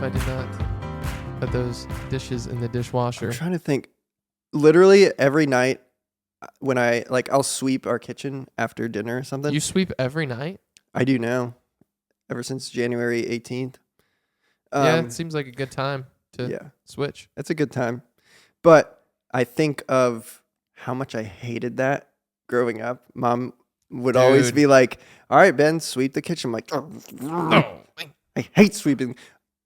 if I did not put those dishes in the dishwasher. I'm trying to think. Literally every night when I'll sweep our kitchen after dinner or something. You sweep every night? I do now. Ever since January 18th. Yeah, it seems like a good time to switch. It's a good time. But I think of how much I hated that growing up. Mom would always be like, all right, Ben, sweep the kitchen. I'm like, oh, I hate sweeping.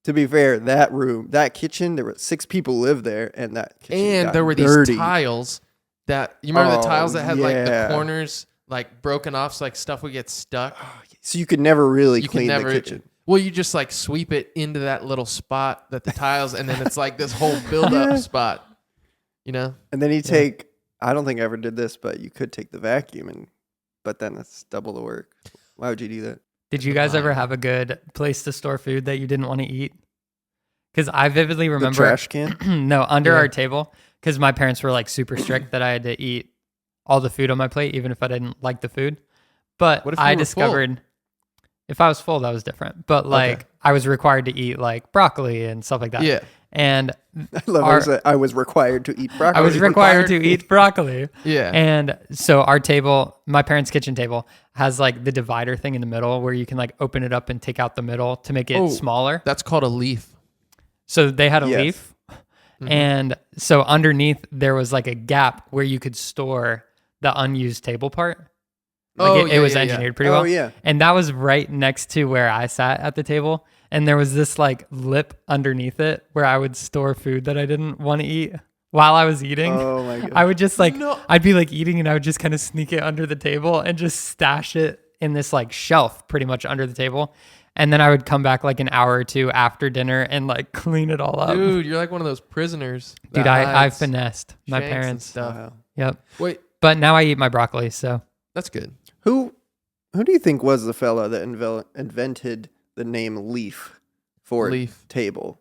To be fair, that kitchen, there were 6 people live there, and that kitchen got there were dirty. these tiles that, you remember the tiles that had like the corners like broken off, so like stuff would get stuck? So you could never really clean the kitchen. Well, you just like sweep it into that little spot that the tiles, and then it's like this whole build-up spot, you know? And then you take, I don't think I ever did this, but you could take the vacuum, but then that's double the work. Why would you do that? Did you guys ever have a good place to store food that you didn't want to eat? Because I vividly remember... The trash can? No, under our table, because my parents were like super strict that I had to eat all the food on my plate, even if I didn't like the food. But what if I discovered... If I was full, that was different. But like, I was required to eat like broccoli and stuff like that. Yeah. And I love I was required to eat broccoli. I was required to eat broccoli. Yeah. And so our table, my parents' kitchen table, has like the divider thing in the middle where you can like open it up and take out the middle to make it smaller. That's called a leaf. So they had a leaf. Mm-hmm. And so underneath there was like a gap where you could store the unused table part. Like it was engineered pretty well. Oh, yeah. And that was right next to where I sat at the table. And there was this like lip underneath it where I would store food that I didn't want to eat while I was eating. Oh my God. I would just like, I'd be like eating and I would just kind of sneak it under the table and just stash it in this like shelf pretty much under the table. And then I would come back like an hour or two after dinner and like clean it all up. Dude, you're like one of those prisoners. Dude, I finessed my parents. Stuff. Wow. Yep. Wait. But now I eat my broccoli, so. That's good. Who do you think was the fella that invented the name leaf for table?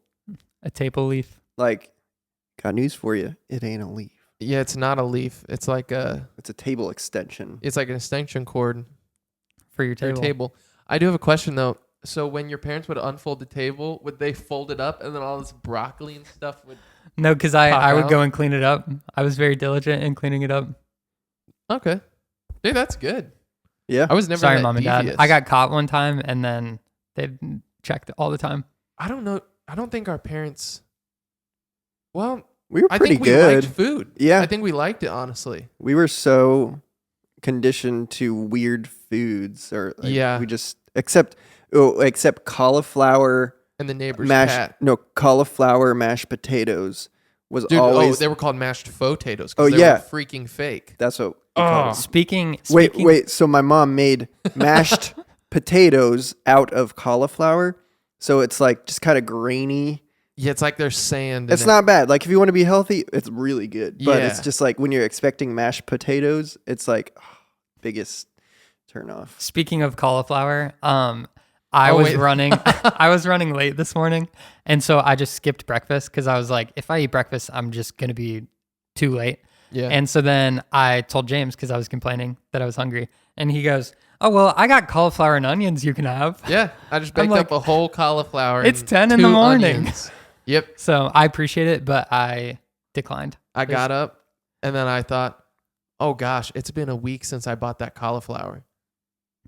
A table leaf. Like, got news for you. It ain't a leaf. Yeah, it's not a leaf. It's like it's a table extension. It's like an extension cord for your table. I do have a question though. So when your parents would unfold the table, would they fold it up and then all this broccoli and stuff would... No, because I would go and clean it up. I was very diligent in cleaning it up. Okay. Dude, that's good. Yeah. I was never Sorry, that Mom and devious. Dad. I got caught one time and then they checked all the time. I don't know. I don't think our parents... Well, we were pretty I think good. We liked food. Yeah. I think we liked it, honestly. We were so conditioned to weird foods. We just... Except cauliflower... And the neighbor's cat. No, cauliflower mashed potatoes was always... they were called mashed potatoes. Oh, they were freaking fake. That's what we called them. Speaking... Wait. So my mom made mashed potatoes out of cauliflower. So it's like just kind of grainy. Yeah, it's like there's sand. It's not bad. Like if you want to be healthy, it's really good. But Yeah. it's just like when you're expecting mashed potatoes, it's like biggest turn off. Speaking of cauliflower, I was running late this morning, and so I just skipped breakfast because I was like, if I eat breakfast, I'm just gonna be too late. Yeah. And so then I told James because I was complaining that I was hungry, and he goes, "Oh well, I got cauliflower and onions you can have." Yeah, I just baked up a whole cauliflower. It's and 10 in the 2 morning. onions. Yep. So I appreciate it, but I declined. I got up, and then I thought, oh gosh, it's been a week since I bought that cauliflower.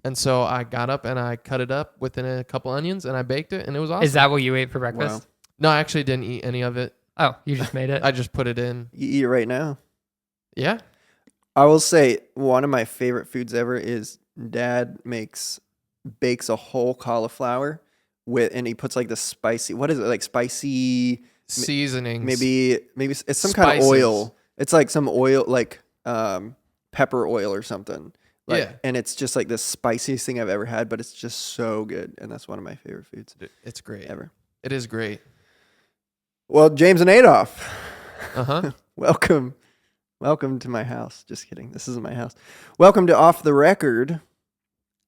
And so I got up and I cut it up within a couple onions and I baked it and it was awesome. Is that what you ate for breakfast? Wow. No, I actually didn't eat any of it. Oh, you just made it? I just put it in. You eat it right now. Yeah. I will say one of my favorite foods ever is Dad bakes a whole cauliflower and he puts like the spicy, what is it? Like spicy seasonings. Maybe it's some kind of oil. It's like some oil, like pepper oil or something. Like, yeah. And it's just like the spiciest thing I've ever had, but it's just so good. And that's one of my favorite foods. It's great. Ever. It is great. Well, James and Adolph. Uh-huh. Welcome to my house. Just kidding. This isn't my house. Welcome to Off the Record.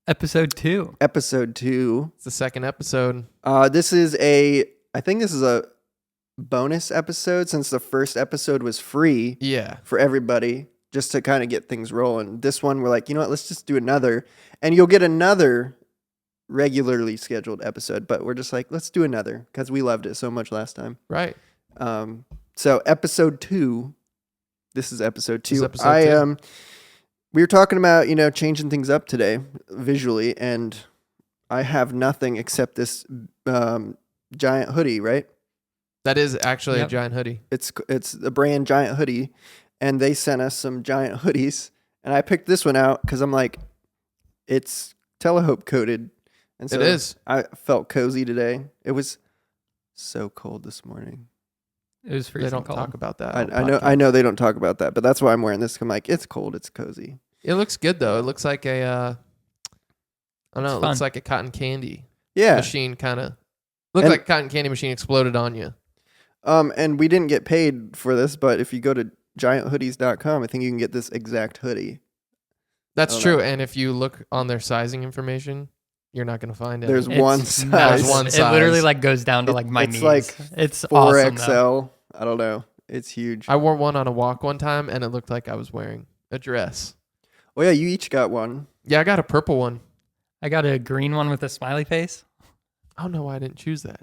Episode 2. Episode 2. It's the second episode. I think this is a bonus episode since the first episode was free. Yeah. For everybody. Just to kind of get things rolling. This one, we're like, you know what? Let's just do another. And you'll get another regularly scheduled episode, but we're just like, let's do another because we loved it so much last time. Right. So episode 2. This is episode 2. This is episode 2. We were talking about, changing things up today visually, and I have nothing except this giant hoodie, right? That is actually a giant hoodie. It's the brand Giant Hoodie, and they sent us some giant hoodies, and I picked this one out because I'm like, it's Telehope coated, and so it is. I felt cozy today. It was so cold this morning. It was freezing They don't cold. talk about that. I know they don't talk about that, but that's why I'm wearing this. I'm like, it's cold, it's cozy. It looks good though. It looks like a, I don't know. It looks fun. like a cotton candy machine kind of. Looks like a cotton candy machine exploded on you. And we didn't get paid for this, but if you go to gianthoodies.com, I think you can get this exact hoodie. That's true. And if you look on their sizing information, you're not going to find it. There's one size. There's one It size. literally like goes down to like my it's knees. like It's 4XL. awesome. Though. I don't know. It's huge. I wore one on a walk one time, and it looked like I was wearing a dress. Oh yeah, you each got one. Yeah, I got a purple one. I got a green one with a smiley face. I don't know why I didn't choose that.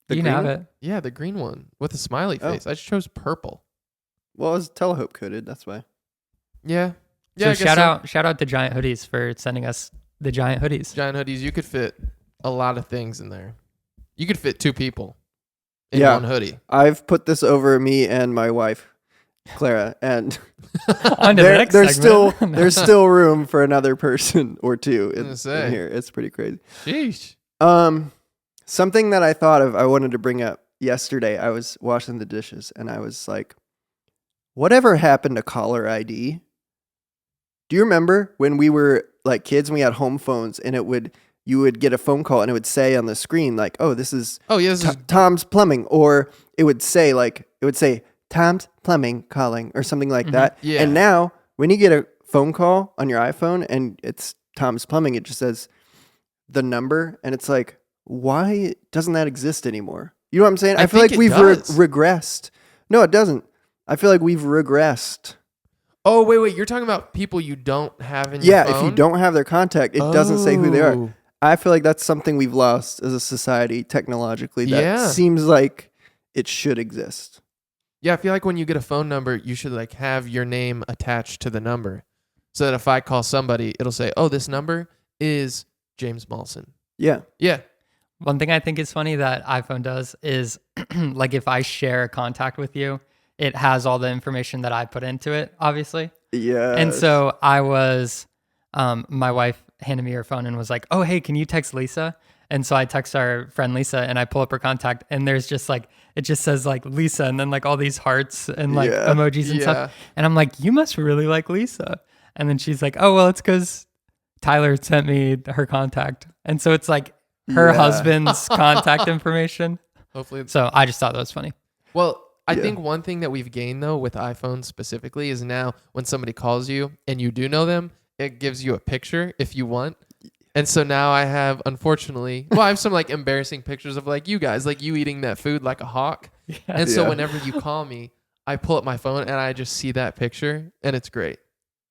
The You can have green it. Yeah, the green one with a smiley Oh. face. I just chose purple. Well, it was Telehope coated. That's why. Yeah. Yeah. So I guess shout out to Giant Hoodies for sending us the giant hoodies. Giant hoodies. You could fit a lot of things in there. You could fit 2 people in Yeah. one hoodie. I've put this over me and my wife, Clara, and On to the next there's segment. there's still room for another person or 2 gonna in say. here. It's pretty crazy. Sheesh. Something that I thought of, I wanted to bring up yesterday. I was washing the dishes and I was like, whatever happened to caller ID? Do you remember when we were like kids and we had home phones and you would get a phone call and it would say on the screen like, oh, this is Oh, yeah. This is Tom's Plumbing, or it would say Tom's Plumbing calling or something like that. Yeah. And now when you get a phone call on your iPhone and it's Tom's Plumbing, it just says the number, and it's like, why doesn't that exist anymore? You know what I'm saying? I feel think like it we've does. regressed. No, it doesn't. I feel like we've regressed. Oh, wait. You're talking about people you don't have in your phone? If you don't have their contact, it doesn't say who they are. Oh. I feel like that's something we've lost as a society technologically that Yeah. seems like it should exist. Yeah, I feel like when you get a phone number, you should like have your name attached to the number, so that if I call somebody, it'll say, "Oh, this number is James Malson." Yeah. Yeah, One thing I think is funny that iPhone does is like if I share a contact with you, it has all the information that I put into it, obviously. Yeah. And so I was, my wife handed me her phone and was like, oh, hey, can you text Lisa? And so I text our friend Lisa and I pull up her contact and there's just like, it just says like Lisa and then like all these hearts and like emojis and Yeah. stuff. And I'm like, you must really like Lisa. And then she's like, oh, well, it's because Tyler sent me her contact. And so it's like her husband's contact information. hopefully. So I just thought that was funny. Well, I Yeah. think one thing that we've gained though with iPhones specifically is now when somebody calls you and you do know them, it gives you a picture if you want. And so now I have, unfortunately, I have some like embarrassing pictures of like you guys, like you eating that food like a hawk. And so whenever you call me, I pull up my phone and I just see that picture and it's great.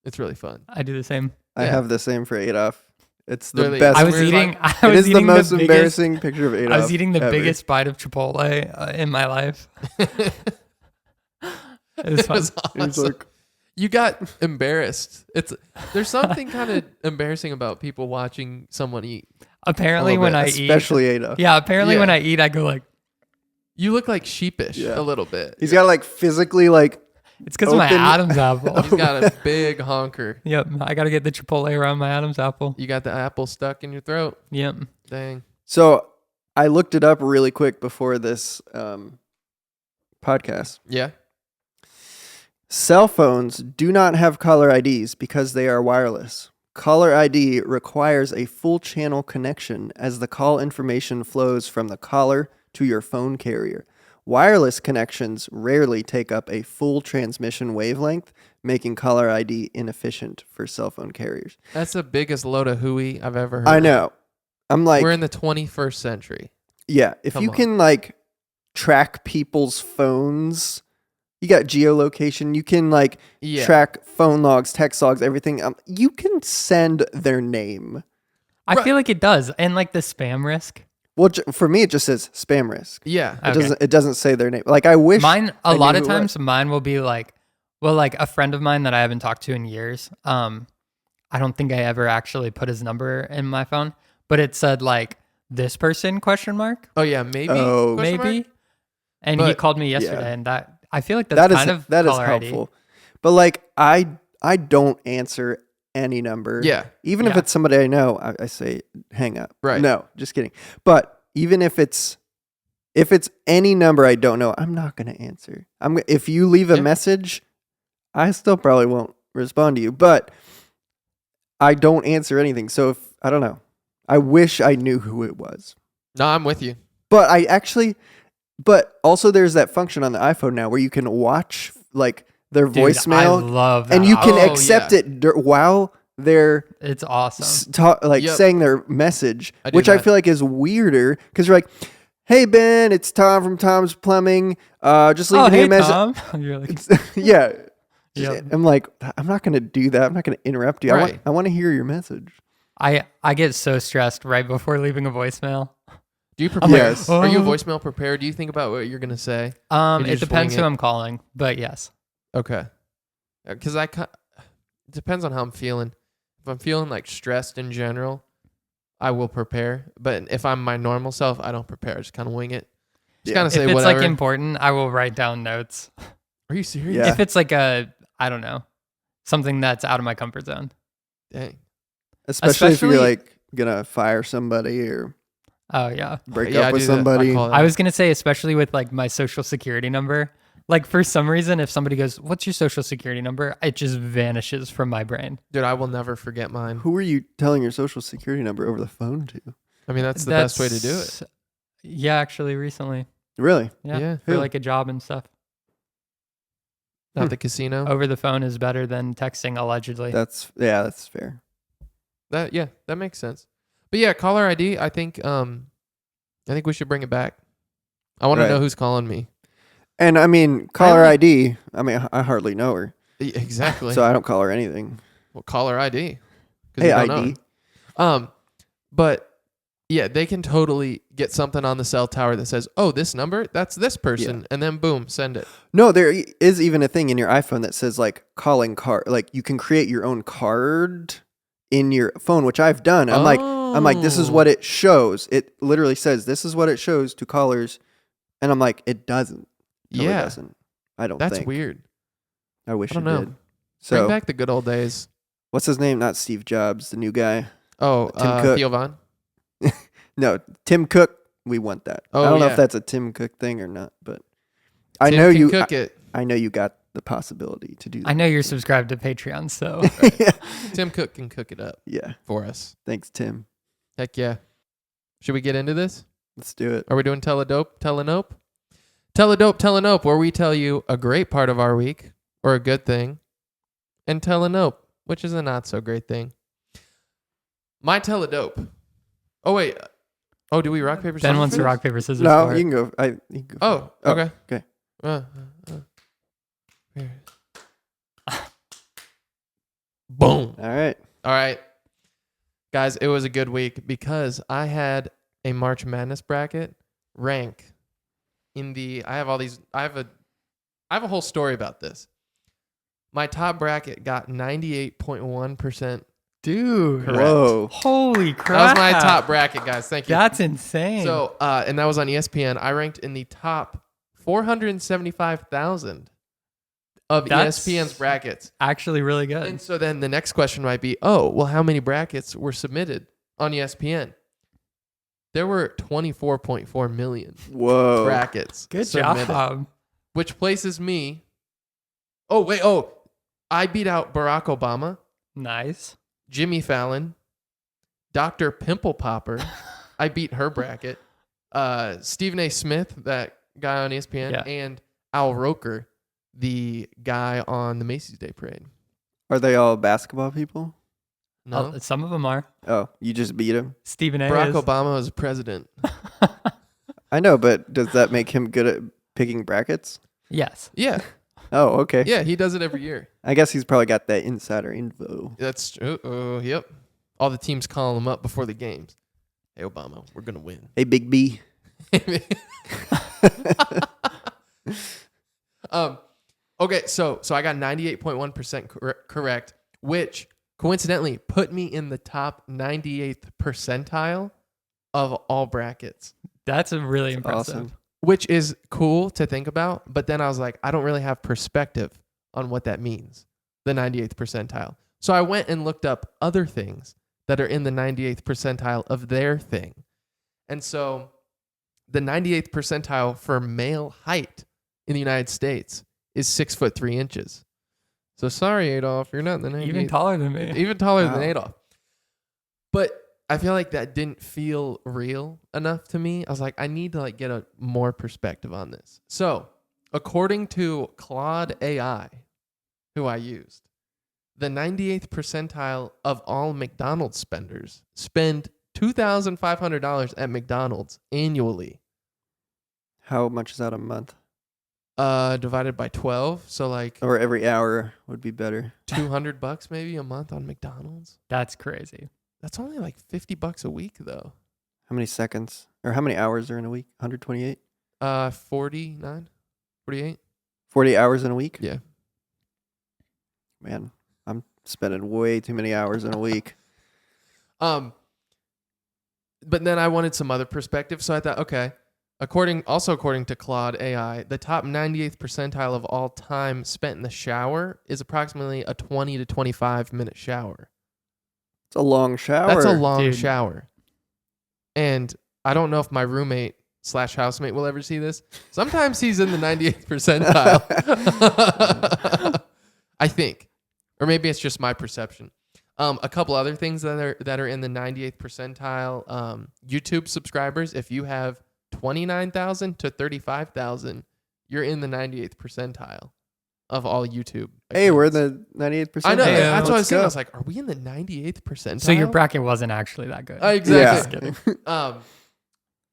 It's really fun. I do the same. I Yeah. have the same for Adolph. It's the Really? best. I was We're eating. like- I It was is the eating most biggest- embarrassing picture of Adolph. I was eating the ever. biggest bite of Chipotle in my life. It was fun. It's It was awesome. like, You got embarrassed. There's something kind of embarrassing about people watching someone eat. Apparently, a when little I bit, eat, especially Adolph. yeah. Apparently, when Yeah. I eat, I go like, You look like sheepish Yeah. a little bit. He's got to like physically like. it's because of my Open- Adam's apple. He's got a big honker. Yep, I got to get the Chipotle around my Adam's apple. You got the apple stuck in your throat. Yep. Dang. So I looked it up really quick before this podcast. Yeah. Cell phones do not have caller IDs because they are wireless. Caller ID requires a full channel connection as the call information flows from the caller to your phone carrier. Wireless connections rarely take up a full transmission wavelength, making caller ID inefficient for cell phone carriers. That's the biggest load of hooey I've ever heard. I know. I'm like, We're in the 21st century. yeah, if Come you on. can like track people's phones, you got geolocation, you can like Yeah. track phone logs, text logs, everything. You can send their name. I feel like it does. And like the spam risk. Well, for me, it just says spam risk. Yeah. It doesn't say their name. Like I wish Mine, I a lot knew of who it was. times mine will be like, well, like a friend of mine that I haven't talked to in years. I don't think I ever actually put his number in my phone, but it said like this person ? Oh yeah, maybe. Oh. Question mark? Maybe. And he But- called me yesterday, yeah. and that I feel like that's kind of that is caller ID. helpful. But like I don't answer any number. Yeah. Even if Yeah. it's somebody I know, I say hang up. Right. No, just kidding. But even if it's any number I don't know, I'm not going to answer. If you leave a Yeah. message, I still probably won't respond to you, but I don't answer anything. So I don't know. I wish I knew who it was. No, I'm with you. But but also there's that function on the iPhone now where you can watch like their Dude, voicemail I love that. and you can Oh, accept yeah. it while they're It's awesome. Yep. saying their message, I do which I that. feel like is weirder because you're like, "Hey Ben, it's Tom from Tom's Plumbing. Just leaving you a message." Tom. You're like, Yeah. Yep. I'm like, I'm not going to do that. I'm not going to interrupt you. Right. I want to hear your message. I get so stressed right before leaving a voicemail. Do you prepare? Yes. Are you Oh. voicemail prepared? Do you think about what you're gonna say? you It just depends wing who it? I'm calling, but yes. Okay. Because it depends on how I'm feeling. If I'm feeling like stressed in general, I will prepare. But if I'm my normal self, I don't prepare. I just kind of wing it. Just Yeah. kind of If say it's whatever. like important, I will write down notes. Are you serious? Yeah. If it's like I don't know, something that's out of my comfort zone. Dang. Especially if you're Especially- like going to fire somebody or Oh yeah. break Yeah, I up with do that. I somebody. call that. I was gonna say, especially with like my social security number. Like for some reason, if somebody goes, "What's your social security number?" it just vanishes from my brain. Dude, I will never forget mine. Who are you telling your social security number over the phone to? I mean, that's the best way to do it. Yeah, actually, recently. Really? Yeah, Yeah. for Who? like a job and stuff. Not the casino. Over the phone is better than texting, allegedly. That's fair. That makes sense. But yeah, caller ID. I think we should bring it back. I want to Right. know who's calling me. And I mean, caller only- ID. I mean, I hardly know her, Exactly. so I don't call her anything. Well, caller ID. 'Cause Hey, you don't know ID. her. But yeah, they can totally get something on the cell tower that says, "Oh, this number, that's this person," and then boom, send it. No, there is even a thing in your iPhone that says like calling card. Like you can create your own card in your phone, which I've done. I'm like, this is what it shows. It literally says this is what it shows to callers, and I'm like, it doesn't. No, Yeah. it doesn't. I don't. That's think. weird. I wish I don't it know. did. Bring So back the good old days. what's his name? Not Steve Jobs, the new guy. Oh, Tim Cook. Theo Von. No, Tim Cook. We want that. Oh, I don't know yeah. if that's a Tim Cook thing or not, but I Tim know can you. cook it. I know you got the possibility to do that. I know you're subscribed to Patreon, so yeah. Tim Cook can cook it up Yeah. for us. Thanks, Tim. Heck yeah. Should we get into this? Let's do it. Are we doing Telenope? Telenope, where we tell you a great part of our week or a good thing, and Telenope, which is a not so great thing. My Teledope. Oh wait. Oh, do we rock paper scissors? Ben wants to first? rock paper scissors. No, for it. you can go. You can go. Oh, Oh, okay. okay. Here. Boom. All right. All right. Guys, it was a good week because I had a March Madness bracket rank in the I have a whole story about this. My top bracket got 98.1%. Dude. Correct. Whoa. Holy crap. That was my top bracket, guys. Thank you. That's insane. So, and that was on ESPN. I ranked in the top 475,000 of That's ESPN's brackets. actually really good. And so then the next question might be, oh, well, how many brackets were submitted on ESPN? There were 24.4 million Whoa. brackets Good submitted, job. which places me. I beat out Barack Obama, Nice. Jimmy Fallon, Dr. Pimple Popper. I beat her bracket. Stephen A. Smith, that guy on ESPN, Yeah. and Al Roker, the guy on the Macy's Day Parade. Are they all basketball people? No, Some of them are. Oh, you just beat him? Stephen A. Barack is. Obama was president. I know, but does that make him good at picking brackets? Yes. Yeah, Oh, okay. yeah, he does it every year. I guess he's probably got that insider info. That's true. Yep. all the teams calling them up before the games. Hey, Obama, we're going to win. Hey, Big B. Okay, so I got 98.1% correct, which coincidentally put me in the top 98th percentile of all brackets. That's a really impressive. Awesome. Which is cool to think about, but then I was like, I don't really have perspective on what that means, the 98th percentile. So I went and looked up other things that are in the 98th percentile of their thing. And so the 98th percentile for male height in the United States is 6'3". So sorry, Adolph, you're not in the 98th. Even taller than me. Even taller Wow. than Adolph. But I feel like that didn't feel real enough to me. I was like, I need to get a more perspective on this. So according to Claude AI, who I used, the 98th percentile of all McDonald's spenders spend $2,500 at McDonald's annually. How much is that a month? Divided by 12, so Or every hour would be better. $200 maybe a month on McDonald's. That's crazy. That's only $50 a week though. How many seconds? Or how many hours are in a week? 128? 49, 48. 40 hours in a week? Yeah. Man, I'm spending way too many hours in a week. But then I wanted some other perspective, so I thought, okay. According to Claude AI, the top 98th percentile of all time spent in the shower is approximately a 20 to 25 minute shower. It's a long shower. That's a long Dude. shower. And I don't know if my roommate / housemate will ever see this. Sometimes he's in the 98th percentile. I think. Or maybe it's just my perception. A couple other things that are in the 98th percentile. YouTube subscribers, if you have 29,000 to 35,000, you're in the 98th percentile of all YouTube. Hey, we're in accounts. the 98th I know. percentile. Yeah, That's what I was Let's saying. I go. was like, are we in the 98th percentile? So your bracket wasn't actually that good. Exactly. Yeah.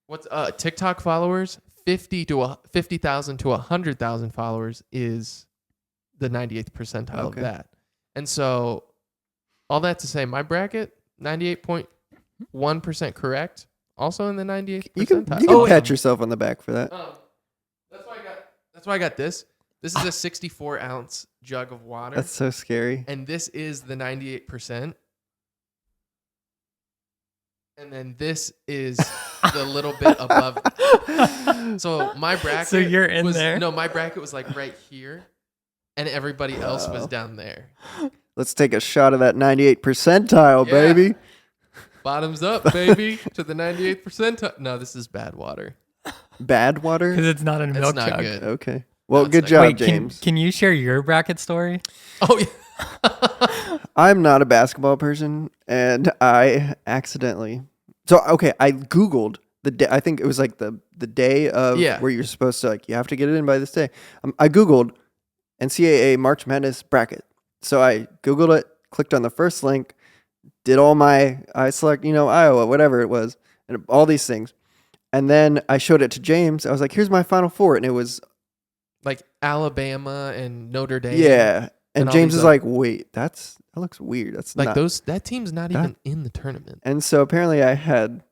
What's TikTok followers? 50,000 to 100,000 followers is the 98th percentile Okay. of that. And so, all that to say, my bracket 98.1% correct. Also in the 98th You can percentile. pat yourself on the back for that. That's why I got this. This is a 64-ounce jug of water. That's so scary. And this is the 98%. And then this is the little bit above. So my bracket. So you're in was, there? No, my bracket was right here, and everybody else was down there. Let's take a shot of that 98 percentile, Yeah. baby. Bottoms up, baby, to the 98th percentile. No, this is bad water. Bad water? Because it's not in a It's milk not jug. good. Okay. Well, it's good not- job, Wait, James. can you share your bracket story? Oh yeah. I'm not a basketball person, and I accidentally. So okay, I Googled the day. I think it was the day of Yeah. where you're supposed to you have to get it in by this day. I Googled NCAA March Madness bracket. So I Googled it, clicked on the first link, did all I select Iowa, whatever it was, and all these things, and then I showed it to James. I was like, "Here's my Final Four," and it was Alabama and Notre Dame. yeah. And And all James these, is like, "Wait, that looks weird. That's not." that team's not that- even in the tournament. And so apparently I had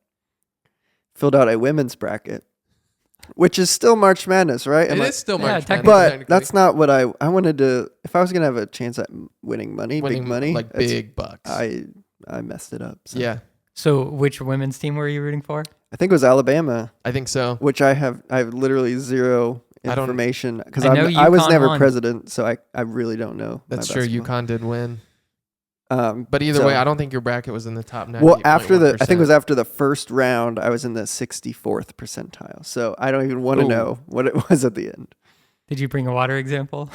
filled out a women's bracket, which is still March Madness, right? It is still Yeah, March technically. Madness, But that's not what I wanted to. If I was gonna have a chance at winning money, big money, that's- big bucks. I messed it up. So. Yeah, So which women's team were you rooting for? I think it was Alabama, I think so. which I have literally zero I don't- information because I know I was UConn never won. president, so I really don't know. That's my true. basketball. UConn did win, But but either way, I don't think your bracket was in the top 98. well, I think it was after the first round, I was in the 64th percentile. So I don't even want to Ooh. know what it was at the end. Did you bring a water example?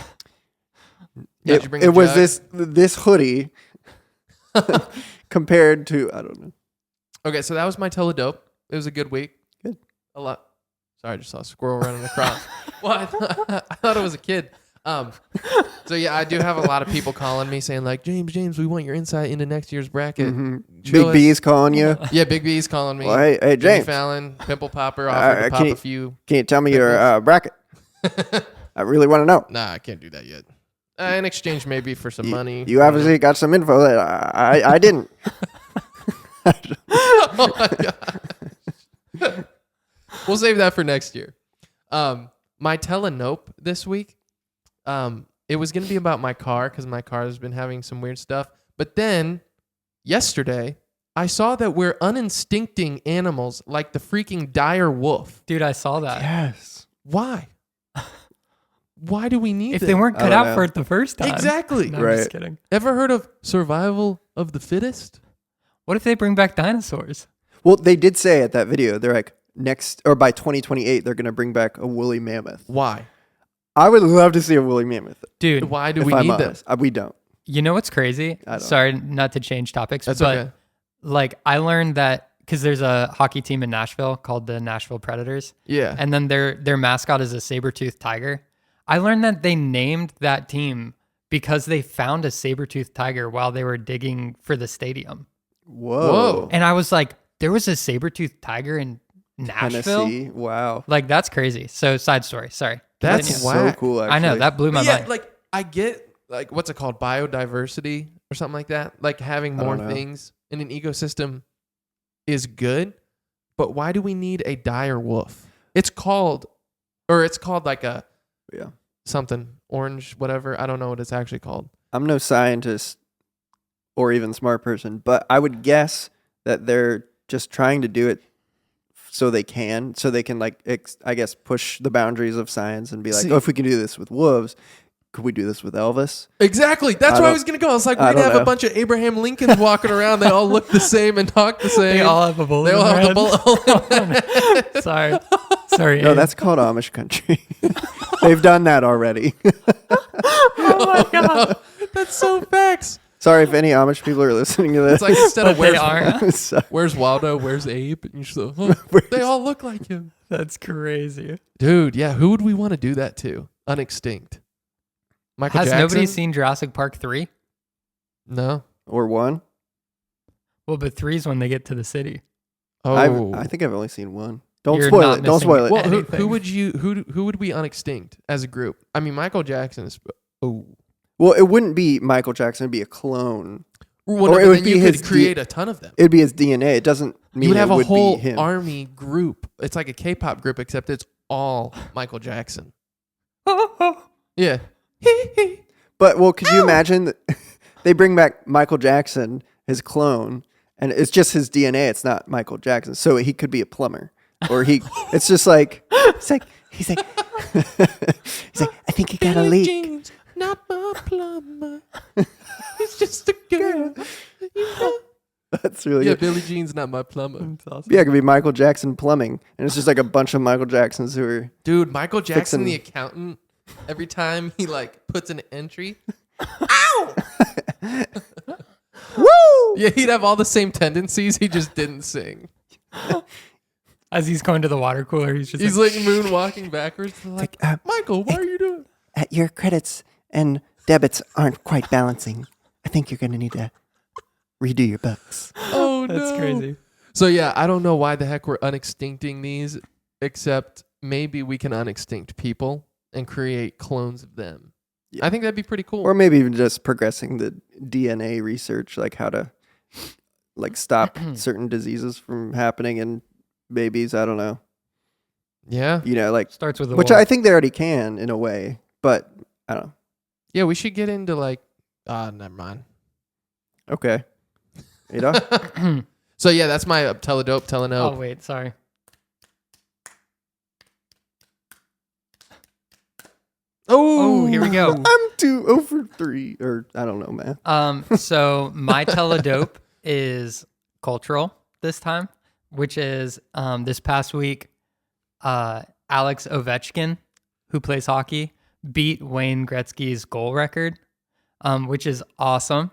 Did you bring a It was jug? this hoodie compared to I don't know. Okay, so that was my Teledope. It was a good week. Good. A lot. Sorry, I just saw a squirrel running across. Well, I thought it was a kid. So yeah, I do have a lot of people calling me saying James, we want your insight into next year's bracket. Show Big us- B's calling you. Yeah, Big B's calling me. Well, hey Jimmy James, Fallon, Pimple Popper offered to pop a few. can you tell me your bracket? I really want to know. Nah, I can't do that yet. In exchange maybe for some money. You obviously got some info that I didn't. Oh my god. We'll save that for next year. My Telenope this week. It was gonna be about my car because my car has been having some weird stuff. But then yesterday, I saw that we're uninstincting animals like the freaking dire wolf. Dude, I saw that. Yes. Why? Why do we need If them? they weren't I cut don't out know. for it the first time. Exactly. No, I'm just kidding. Ever heard of survival of the fittest? What if they bring back dinosaurs? Well, they did say at that video, they're like, by 2028, they're going to bring back a woolly mammoth. Why? I would love to see a woolly mammoth. Dude, Why do if we I'm need them? honest. We don't. you know what's crazy? I don't. Sorry, not to change topics, That's but okay. like I learned that because there's a hockey team in Nashville called the Nashville Predators, Yeah. and then their mascot is a saber-toothed tiger. I learned that they named that team because they found a saber-toothed tiger while they were digging for the stadium. Whoa. And I was like, there was a saber-toothed tiger in Nashville? Tennessee. Wow. Like, that's crazy. So, side story. Sorry. That's Continue. so whack. cool, actually. I know. That blew my yeah, mind. like I get like what's it called? Biodiversity or something like that. Like having I more don't know. things in an ecosystem is good, but why do we need a dire wolf? It's called like a Yeah. something orange, whatever. I don't know what it's actually called. I'm no scientist or even smart person, but I would guess that they're just trying to do it so they can like, I guess, push the boundaries of science and be like, See- oh, if we can do this with wolves, could we do this with Elvis? Exactly. That's I where I don't- was gonna go. I was like, I we'd don't have know. a bunch of Abraham Lincolns walking around. They all look the same and talk the same. They all have a bullet. They all in have their the head. bullet hole in their head. Sorry. Sorry. No, Abe. that's called Amish country. They've done that already. Oh my God. That's so facts. Sorry if any Amish people are listening to this. It's like instead of But they aren't. So- where's Waldo, where's Abe? And you're just like, huh, they all look like him. That's crazy. Dude, yeah, who would we want to do that to? Unextinct. Michael Has Jackson? nobody seen Jurassic Park 3? No. or one. Well, but 3 is when they get to the city. Oh. I think I've only seen one. Don't You're spoil not it. Don't missing spoil it. well, anything. who would we unextinct as a group? I mean, Michael Jackson is. Oh. Well, it wouldn't be Michael Jackson. It'd be a clone. Well, Or no, it but would then be you his could create a ton of them. It'd be his DNA. It doesn't mean You would have it a would whole be him. army group. It's like a K-pop group, except it's all Michael Jackson. Yeah. But could you imagine that they bring back Michael Jackson, his clone, and it's just his DNA. It's not Michael Jackson, so he could be a plumber, or he. It's just like he's like I think he got a Billie leak. Jean's not my plumber. It's just a girl. You know? That's really Yeah, good. Billie Jean's not my plumber. That's awesome. Yeah, it could be Michael Jackson plumbing, and it's just like a bunch of Michael Jacksons who are. Dude, Michael Jackson, Fixin'. the accountant, every time he like puts an entry, ow! Woo! Yeah, he'd have all the same tendencies. He just didn't sing. As he's going to the water cooler, he's just He's like moonwalking backwards. Like, Michael, what hey, are you doing? Your credits and debits aren't quite balancing. I think you're going to need to redo your books. Oh no, that's crazy. So yeah, I don't know why the heck we're unextincting these, except maybe we can unextinct people and create clones of them. Yeah. I think that'd be pretty cool. Or maybe even just progressing the DNA research, like how to like stop certain diseases from happening in babies. I don't know. Yeah. You know, like Starts with the which wolf. I think they already can in a way, but I don't know. Yeah, we should get into like never mind. Okay. Ada? So yeah, that's my Telenope. Oh, wait. Sorry. Oh, here we go. I'm 2 for 3, or I don't know, man. So my teledope is cultural this time, which is this past week, Alex Ovechkin, who plays hockey, beat Wayne Gretzky's goal record, which is awesome.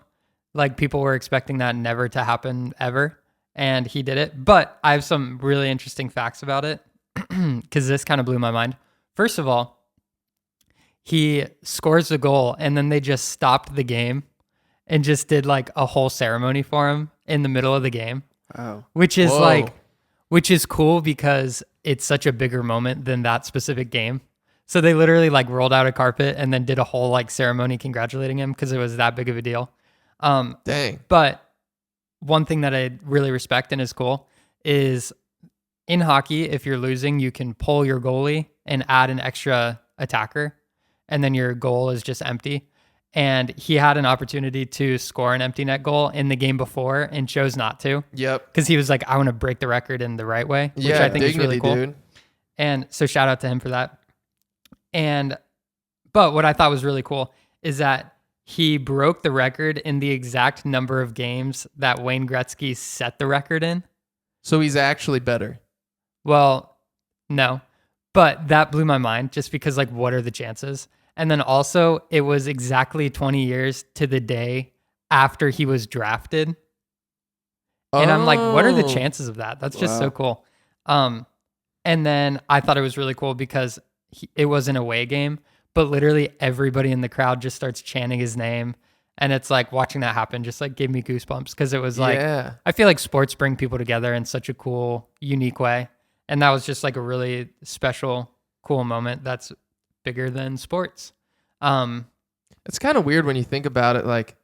Like people were expecting that never to happen ever, and he did it. But I have some really interesting facts about it because this kind of blew my mind. First of all, he scores the goal and then they just stopped the game and just did like a whole ceremony for him in the middle of the game, Oh. which is Whoa. which is cool because it's such a bigger moment than that specific game. So they literally like rolled out a carpet and then did a whole like ceremony congratulating him because it was that big of a deal. Dang. But one thing that I really respect and is cool is in hockey, if you're losing, you can pull your goalie and add an extra attacker, and then your goal is just empty. And he had an opportunity to score an empty net goal in the game before and chose not to. Yep. Because he was like, I want to break the record in the right way, which Yeah, I think is really dignity, cool. dude. And so shout out to him for that. But what I thought was really cool is that he broke the record in the exact number of games that Wayne Gretzky set the record in. So he's actually better. Well, no, but that blew my mind just because, like, what are the chances? And then also, it was exactly 20 years to the day after he was drafted. And I'm like, what are the chances of that? That's just so cool. And then I thought it was really cool because it was an away game, but literally everybody in the crowd just starts chanting his name. And it's like watching that happen just like gave me goosebumps because it was like, I feel like sports bring people together in such a cool, unique way. And that was just like a really special, cool moment that's bigger than sports. It's kind of weird when you think about it. Like,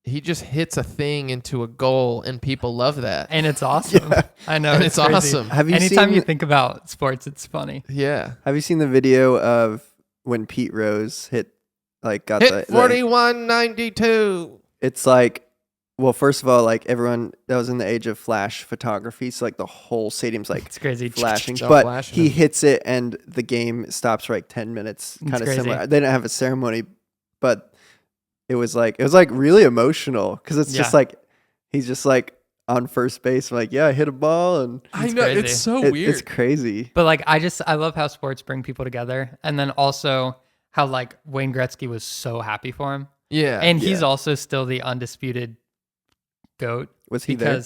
he just hits a thing into a goal and people love that. And it's awesome. Yeah. I know. And it's crazy. awesome. Anytime you think about sports, it's funny. Yeah. Have you seen the video of when Pete Rose hit 4192? It's like, well, first of all, like everyone that was in the age of flash photography, so like the whole stadium's like it's crazy flashing. But flashing he hits it and the game stops for like 10 minutes. Kind of similar. They didn't have a ceremony, but it was like really emotional because it's just like he's just like on first base, like, yeah, I hit a ball, and I know crazy. It's so weird. It's crazy. But like I love how sports bring people together, and then also how like Wayne Gretzky was so happy for him. Yeah. And he's also still the undisputed GOAT. Was he there?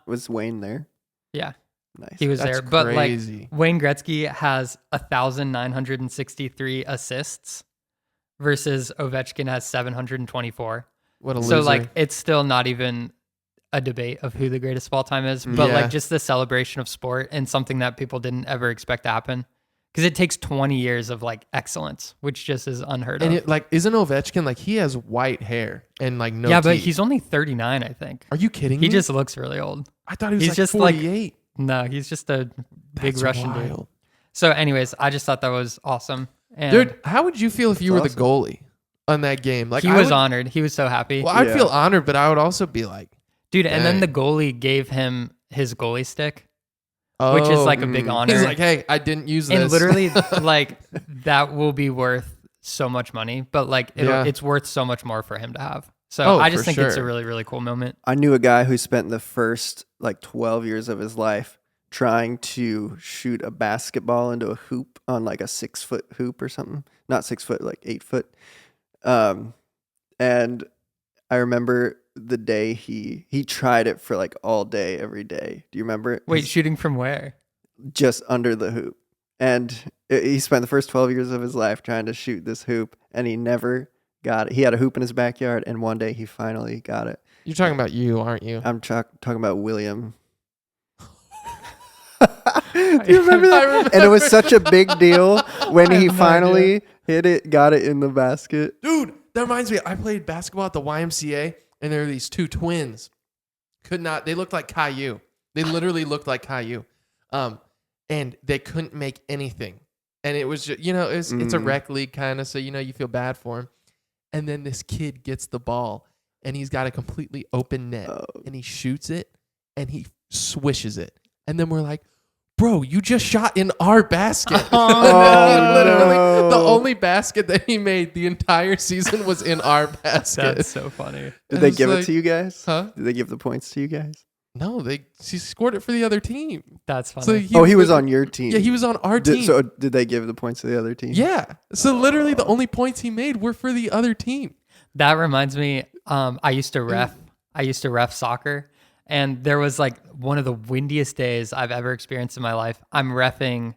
Was Wayne there? Yeah. Nice. He was That's there. But crazy. like Wayne Gretzky has 1,963 assists versus Ovechkin has 724. What a loser. So like it's still not even a debate of who the greatest of all time is, but like just the celebration of sport and something that people didn't ever expect to happen. Because it takes 20 years of like excellence, which just is unheard of. And it, like, isn't Ovechkin, like, he has white hair and like no Yeah, but teeth. he's only 39, I think. Are you kidding me? He just looks really old. I thought he was he's like just 48. No, he's just a big That's Russian wild. dude. So anyways, I just thought that was awesome. And Dude, how would you feel if you were awesome. the goalie on that game? Like, he was honored. He was so happy. Well, I'd feel honored, but I would also be like, dude, and then dang. the goalie gave him his goalie stick, which is like a big honor. He's like, hey, I didn't use this. And literally, like, that will be worth so much money, but like, it's worth so much more for him to have. So I just think it's a really, really cool moment. I knew a guy who spent the first like 12 years of his life trying to shoot a basketball into a hoop on like a 6-foot hoop or something. Not 6 foot, like 8 foot. And I remember the day he tried it for like all day, every day. Do you remember it? Wait, shooting from where? Just under the hoop. And he spent the first 12 years of his life trying to shoot this hoop, and he never got it. He had a hoop in his backyard, and one day he finally got it. You're talking about you, aren't you? I'm talking about William. Do you remember that? remember. And it was such a big deal when he finally hit it, got it in the basket. Dude, that reminds me. I played basketball at the YMCA, and there were these two twins. They looked like Caillou. They literally looked like Caillou. And they couldn't make anything. And it was just, it's a rec league kind of, so, you feel bad for him. And then this kid gets the ball, and he's got a completely open net, and he shoots it, and he swishes it. And then we're like, bro, you just shot in our basket. Literally, the only basket that he made the entire season was in our basket. That's so funny. Did they give it to you guys? Huh? Did they give the points to you guys? No, he scored it for the other team. That's funny. So he was on your team. Yeah, he was on our team. So did they give the points to the other team? Yeah. So literally the only points he made were for the other team. That reminds me, I used to ref soccer, and there was like one of the windiest days I've ever experienced in my life. I'm reffing,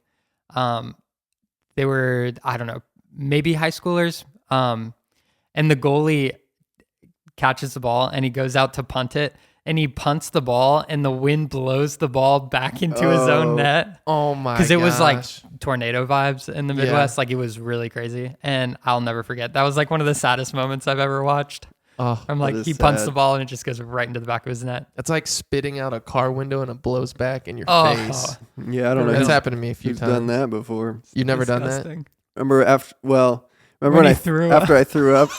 they were, I don't know, maybe high schoolers. And the goalie catches the ball and he goes out to punt it, and he punts the ball, and the wind blows the ball back into his own net. Oh my! Because it was like tornado vibes in the Midwest. Yeah. Like, it was really crazy, and I'll never forget. That was like one of the saddest moments I've ever watched. Oh, I'm like, is he punts sad. the ball and it just goes right into the back of his net. it's like spitting out a car window and it blows back in your Oh, face. Yeah, I don't know. That's real. happened to me a few Who's times. done that before? You've never done that? disgusting. Remember When when you I threw up. after I threw up,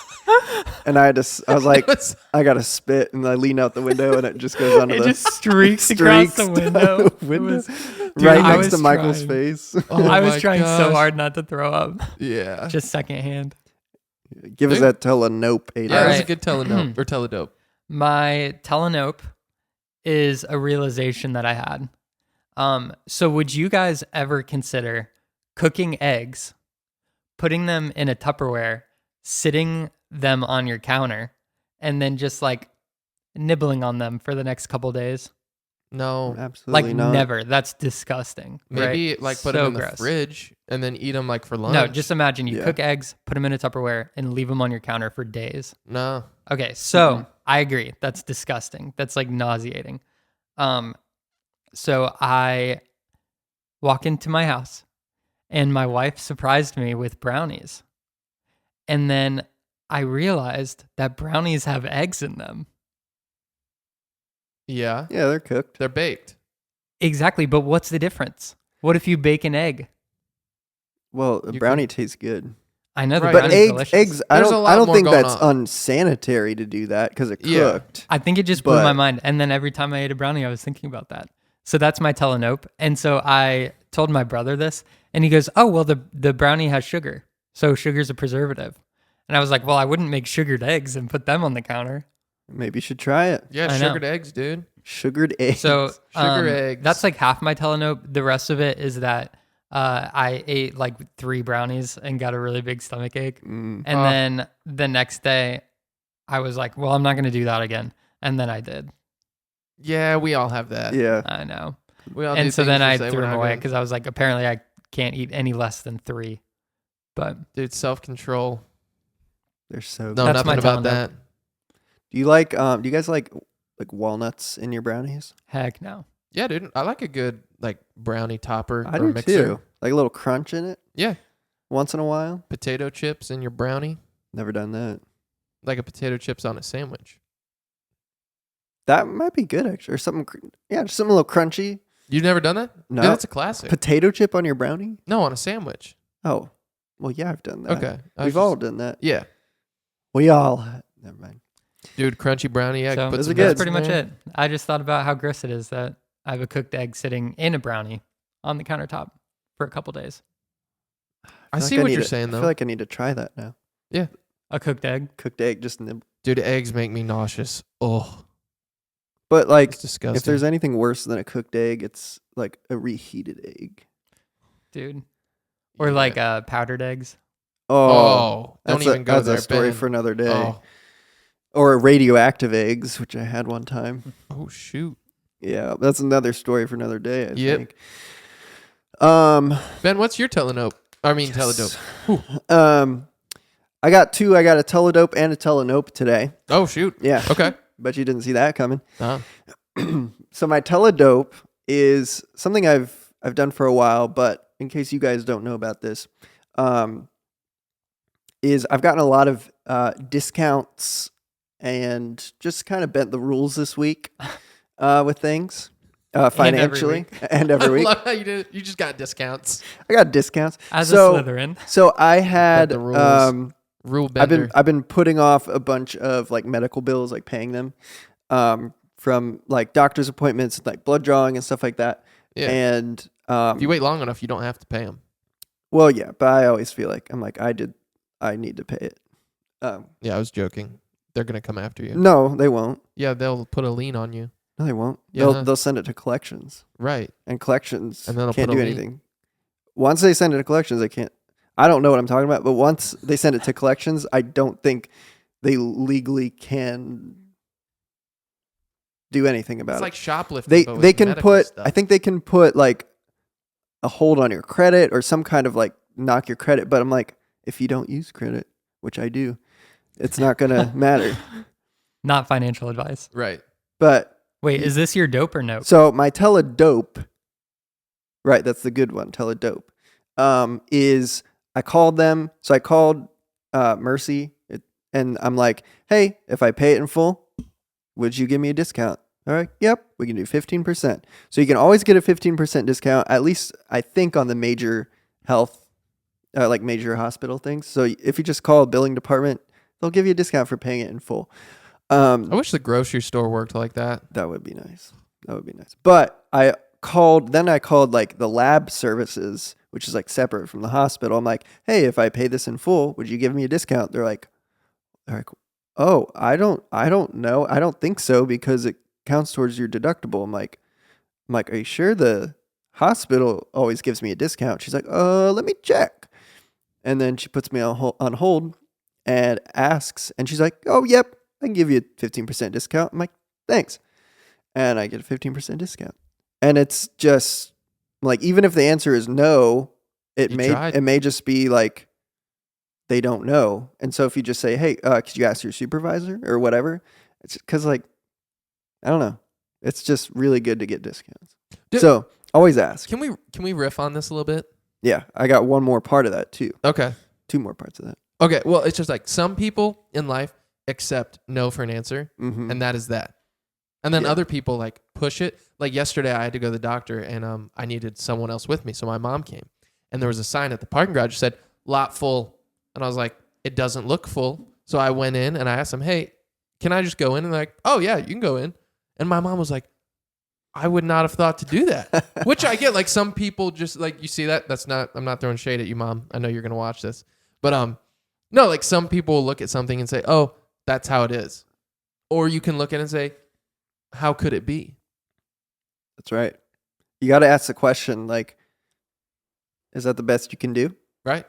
and I was like, It's- I gotta spit, and I lean out the window, and it just goes onto It the just streaks across the down window. the window. It was, right I next was to Michael's trying. face. oh I was my trying so gosh. hard not to throw up. Yeah. Just secondhand. Give us Dude. that Telenope, Adolph. Yeah, that's a Alright. good teledope or teledope. My telenope is a realization that I had. So would you guys ever consider cooking eggs, putting them in a Tupperware, sitting them on your counter, and then just like nibbling on them for the next couple days? No. Absolutely Like not. never. That's disgusting. Maybe right? like put So them in the gross. fridge and then eat them like for lunch. No, just imagine you Yeah. cook eggs, put them in a Tupperware, and leave them on your counter for days. No. Okay, so I agree. That's disgusting. That's like nauseating. So I walk into my house and my wife surprised me with brownies. And then I realized that brownies have eggs in them. Yeah. Yeah, they're cooked. They're baked. Exactly, but what's the difference? What if you bake an egg? Well, a You brownie tastes good. I know the Right. But brownie's eggs, delicious. eggs. I There's a don't. lot I don't more think going that's on. unsanitary to do that because it Yeah. cooked. I think it just blew But- my mind. And then every time I ate a brownie, I was thinking about that. So that's my telenope. And so I told my brother this, and he goes, "Oh, well, the brownie has sugar. So sugar's a preservative." And I was like, "Well, I wouldn't make sugared eggs and put them on the counter." Maybe you should try it. Yeah, I know. sugared eggs, dude. Sugared eggs. So Sugar eggs. That's like half my telenope. The rest of it is that I ate like 3 brownies and got a really big stomach ache. Mm. And Oh. then the next day, I was like, "Well, I'm not going to do that again." And then I did. Yeah, we all have that. Yeah. I know. We all do And so things then to I say threw we're them not away gonna- because I was like, apparently I can't eat any less than 3. But Dude, self-control. They're so No, good. That's my nothing about telenope. that. Do you like do you guys like walnuts in your brownies? heck no. Yeah, dude. I like a good like brownie topper I or do mixer. too. Like a little crunch in it Yeah. once in a while. Potato chips in your brownie. Never done that. Like a potato chips on a sandwich. That might be good actually. Or something yeah, just something a little crunchy. You've never done that? No. Dude, that's a classic. Potato chip on your brownie? No, on a sandwich. Oh. Well, yeah, I've done that. Okay. I was We've just- all done that. Yeah. We all never mind. Dude, crunchy brownie egg. So put Those some are good. nuts that's pretty in much there. it. I just thought about how gross it is that I have a cooked egg sitting in a brownie on the countertop for a couple days. I feel see like what need you're to- saying I though. feel like I need to try that now. A cooked egg? Cooked egg, just nibble. Dude, eggs make me nauseous. Oh, But like, it's disgusting. if there's anything worse than a cooked egg, it's like a reheated egg. Dude. Or Yeah. like powdered eggs. Oh, don't that's even go that's there. a story Ben. for another day. Oh. Or radioactive eggs, which I had one time. Oh shoot. Yeah, that's another story for another day. I Yep. think. Ben, what's your telenope? I mean, teledope. I got 2. I got a teledope and a telenope today. Oh shoot. Yeah, Okay. bet you didn't see that coming. Uh, So my teledope is something I've done for a while, but in case you guys don't know about this, is I've gotten a lot of discounts and just kind of bent the rules this week with things financially and every I week. love how you did. You just got discounts. I got discounts. As so, a Slytherin. So I had the rules. Rule bender. I've been putting off a bunch of like medical bills, like paying them from like doctor's appointments, like blood drawing and stuff like that. Yeah. And If you wait long enough, you don't have to pay them. well, yeah, but I always feel like I need to pay it. Yeah, I was joking. They're gonna come after you. No, they won't. Yeah, they'll put a lien on you. No, they won't. Yeah. They'll send it to collections, Right. and collections And then they'll can't put a do lien. anything. Once they send it to collections, they can't. I don't know what I'm talking about, but once they send it to collections, I don't think they legally can do anything about It's it. like shoplifting. They but with they can medical put. stuff. I think they can put like a hold on your credit or some kind of like knock your credit. But I'm like, if you don't use credit, which I do, it's not gonna matter. Not financial advice. Right. But Wait, is this your dope or nope? so my teledope, right? That's the good one. Teledope is I called them. So I called Mercy. And I'm like, hey, if I pay it in full, would you give me a discount? All right, yep, we can do 15%. So you can always get a 15% discount, at least I think on the major health, like major hospital things. So if you just call a billing department, they'll give you a discount for paying it in full. I wish the grocery store worked like that. That would be nice. That would be nice. But I called like the lab services, which is like separate from the hospital. I'm like, hey, if I pay this in full, would you give me a discount? They're like, oh, I don't know. I don't think so because it counts towards your deductible. I'm like, are you sure the hospital always gives me a discount? She's like, let me check. And then she puts me on hold and asks, and she's like, oh, yep, I can give you a 15% discount. I'm like, thanks. And I get a 15% discount. And it's just like, even if the answer is no, it may just be like, they don't know. And so if you just say, hey, could you ask your supervisor or whatever? It's because like, I don't know. It's just really good to get discounts. So always ask. Can we riff on this a little bit? Yeah. I got one more part of that too. Okay. 2 more parts of that. Okay. Well, it's just like some people in life accept no for an answer, and that is that. And then other people like push it. Like yesterday I had to go to the doctor and I needed someone else with me. So my mom came and there was a sign at the parking garage that said lot full. And I was like, it doesn't look full. So I went in and I asked them, hey, can I just go in? And they're like, oh yeah, you can go in. And my mom was like, I would not have thought to do that, which I get. Like some people just like, you see that? I'm not throwing shade at you, Mom. I know you're going to watch this, but no, like some people will look at something and say, oh, that's how it is. Or you can look at it and say, how could it be? That's right. You got to ask the question, like, is that the best you can do? Right.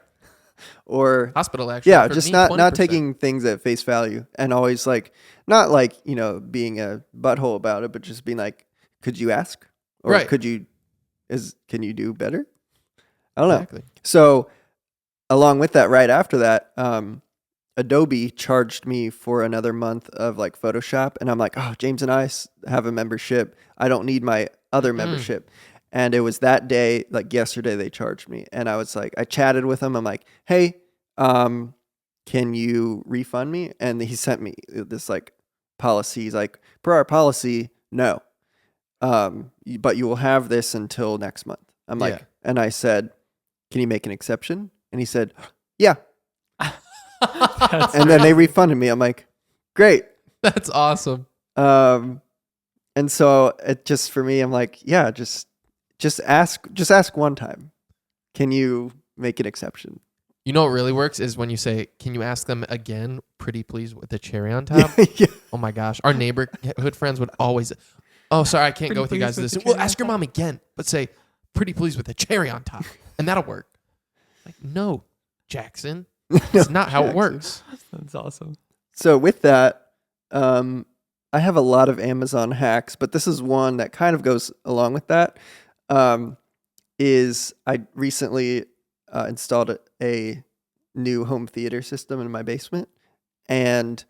Or hospital action. Yeah, just not taking things at face value and always like, not like, being a butthole about it, but just being like, could you ask? Or right. can you do better? I don't know. So along with that, right after that, Adobe charged me for another month of like Photoshop. And I'm like, oh, James and I have a membership. I don't need my other membership. And it was that day, like yesterday, they charged me. And I was like, I chatted with him. I'm like, hey, can you refund me? And he sent me this like policy. He's like, per our policy, no. But you will have this until next month. I'm like, and I said, can you make an exception? And he said, yeah. And then they refunded me. I'm like, great. That's awesome. And so it just, for me, I'm like, yeah, just ask one time. Can you make an exception? You know what really works is when you say, can you ask them again, pretty please, with the cherry on top? Yeah. Oh my gosh. Our neighborhood friends would always, oh, sorry, I can't go with you guys to this. Well, ask your mom again, but say, pretty please with a cherry on top. And that'll work. Like, no, Jackson. That's not how it works. That's awesome. So with that, I have a lot of Amazon hacks, but this is one that kind of goes along with that. Is I recently installed a new home theater system in my basement, and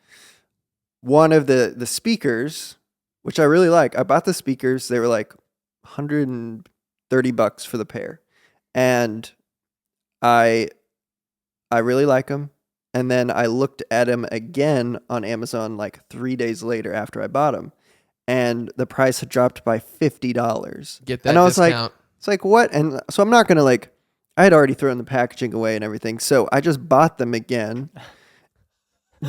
one of the speakers, which I really like, I bought the speakers. They were like $130 for the pair, and I really like them. And then I looked at them again on Amazon like 3 days later after I bought them, and the price had dropped by $50. Get that and I was discount. like, it's like, what? And so I'm not going to like, I had already thrown the packaging away and everything. So I just bought them again,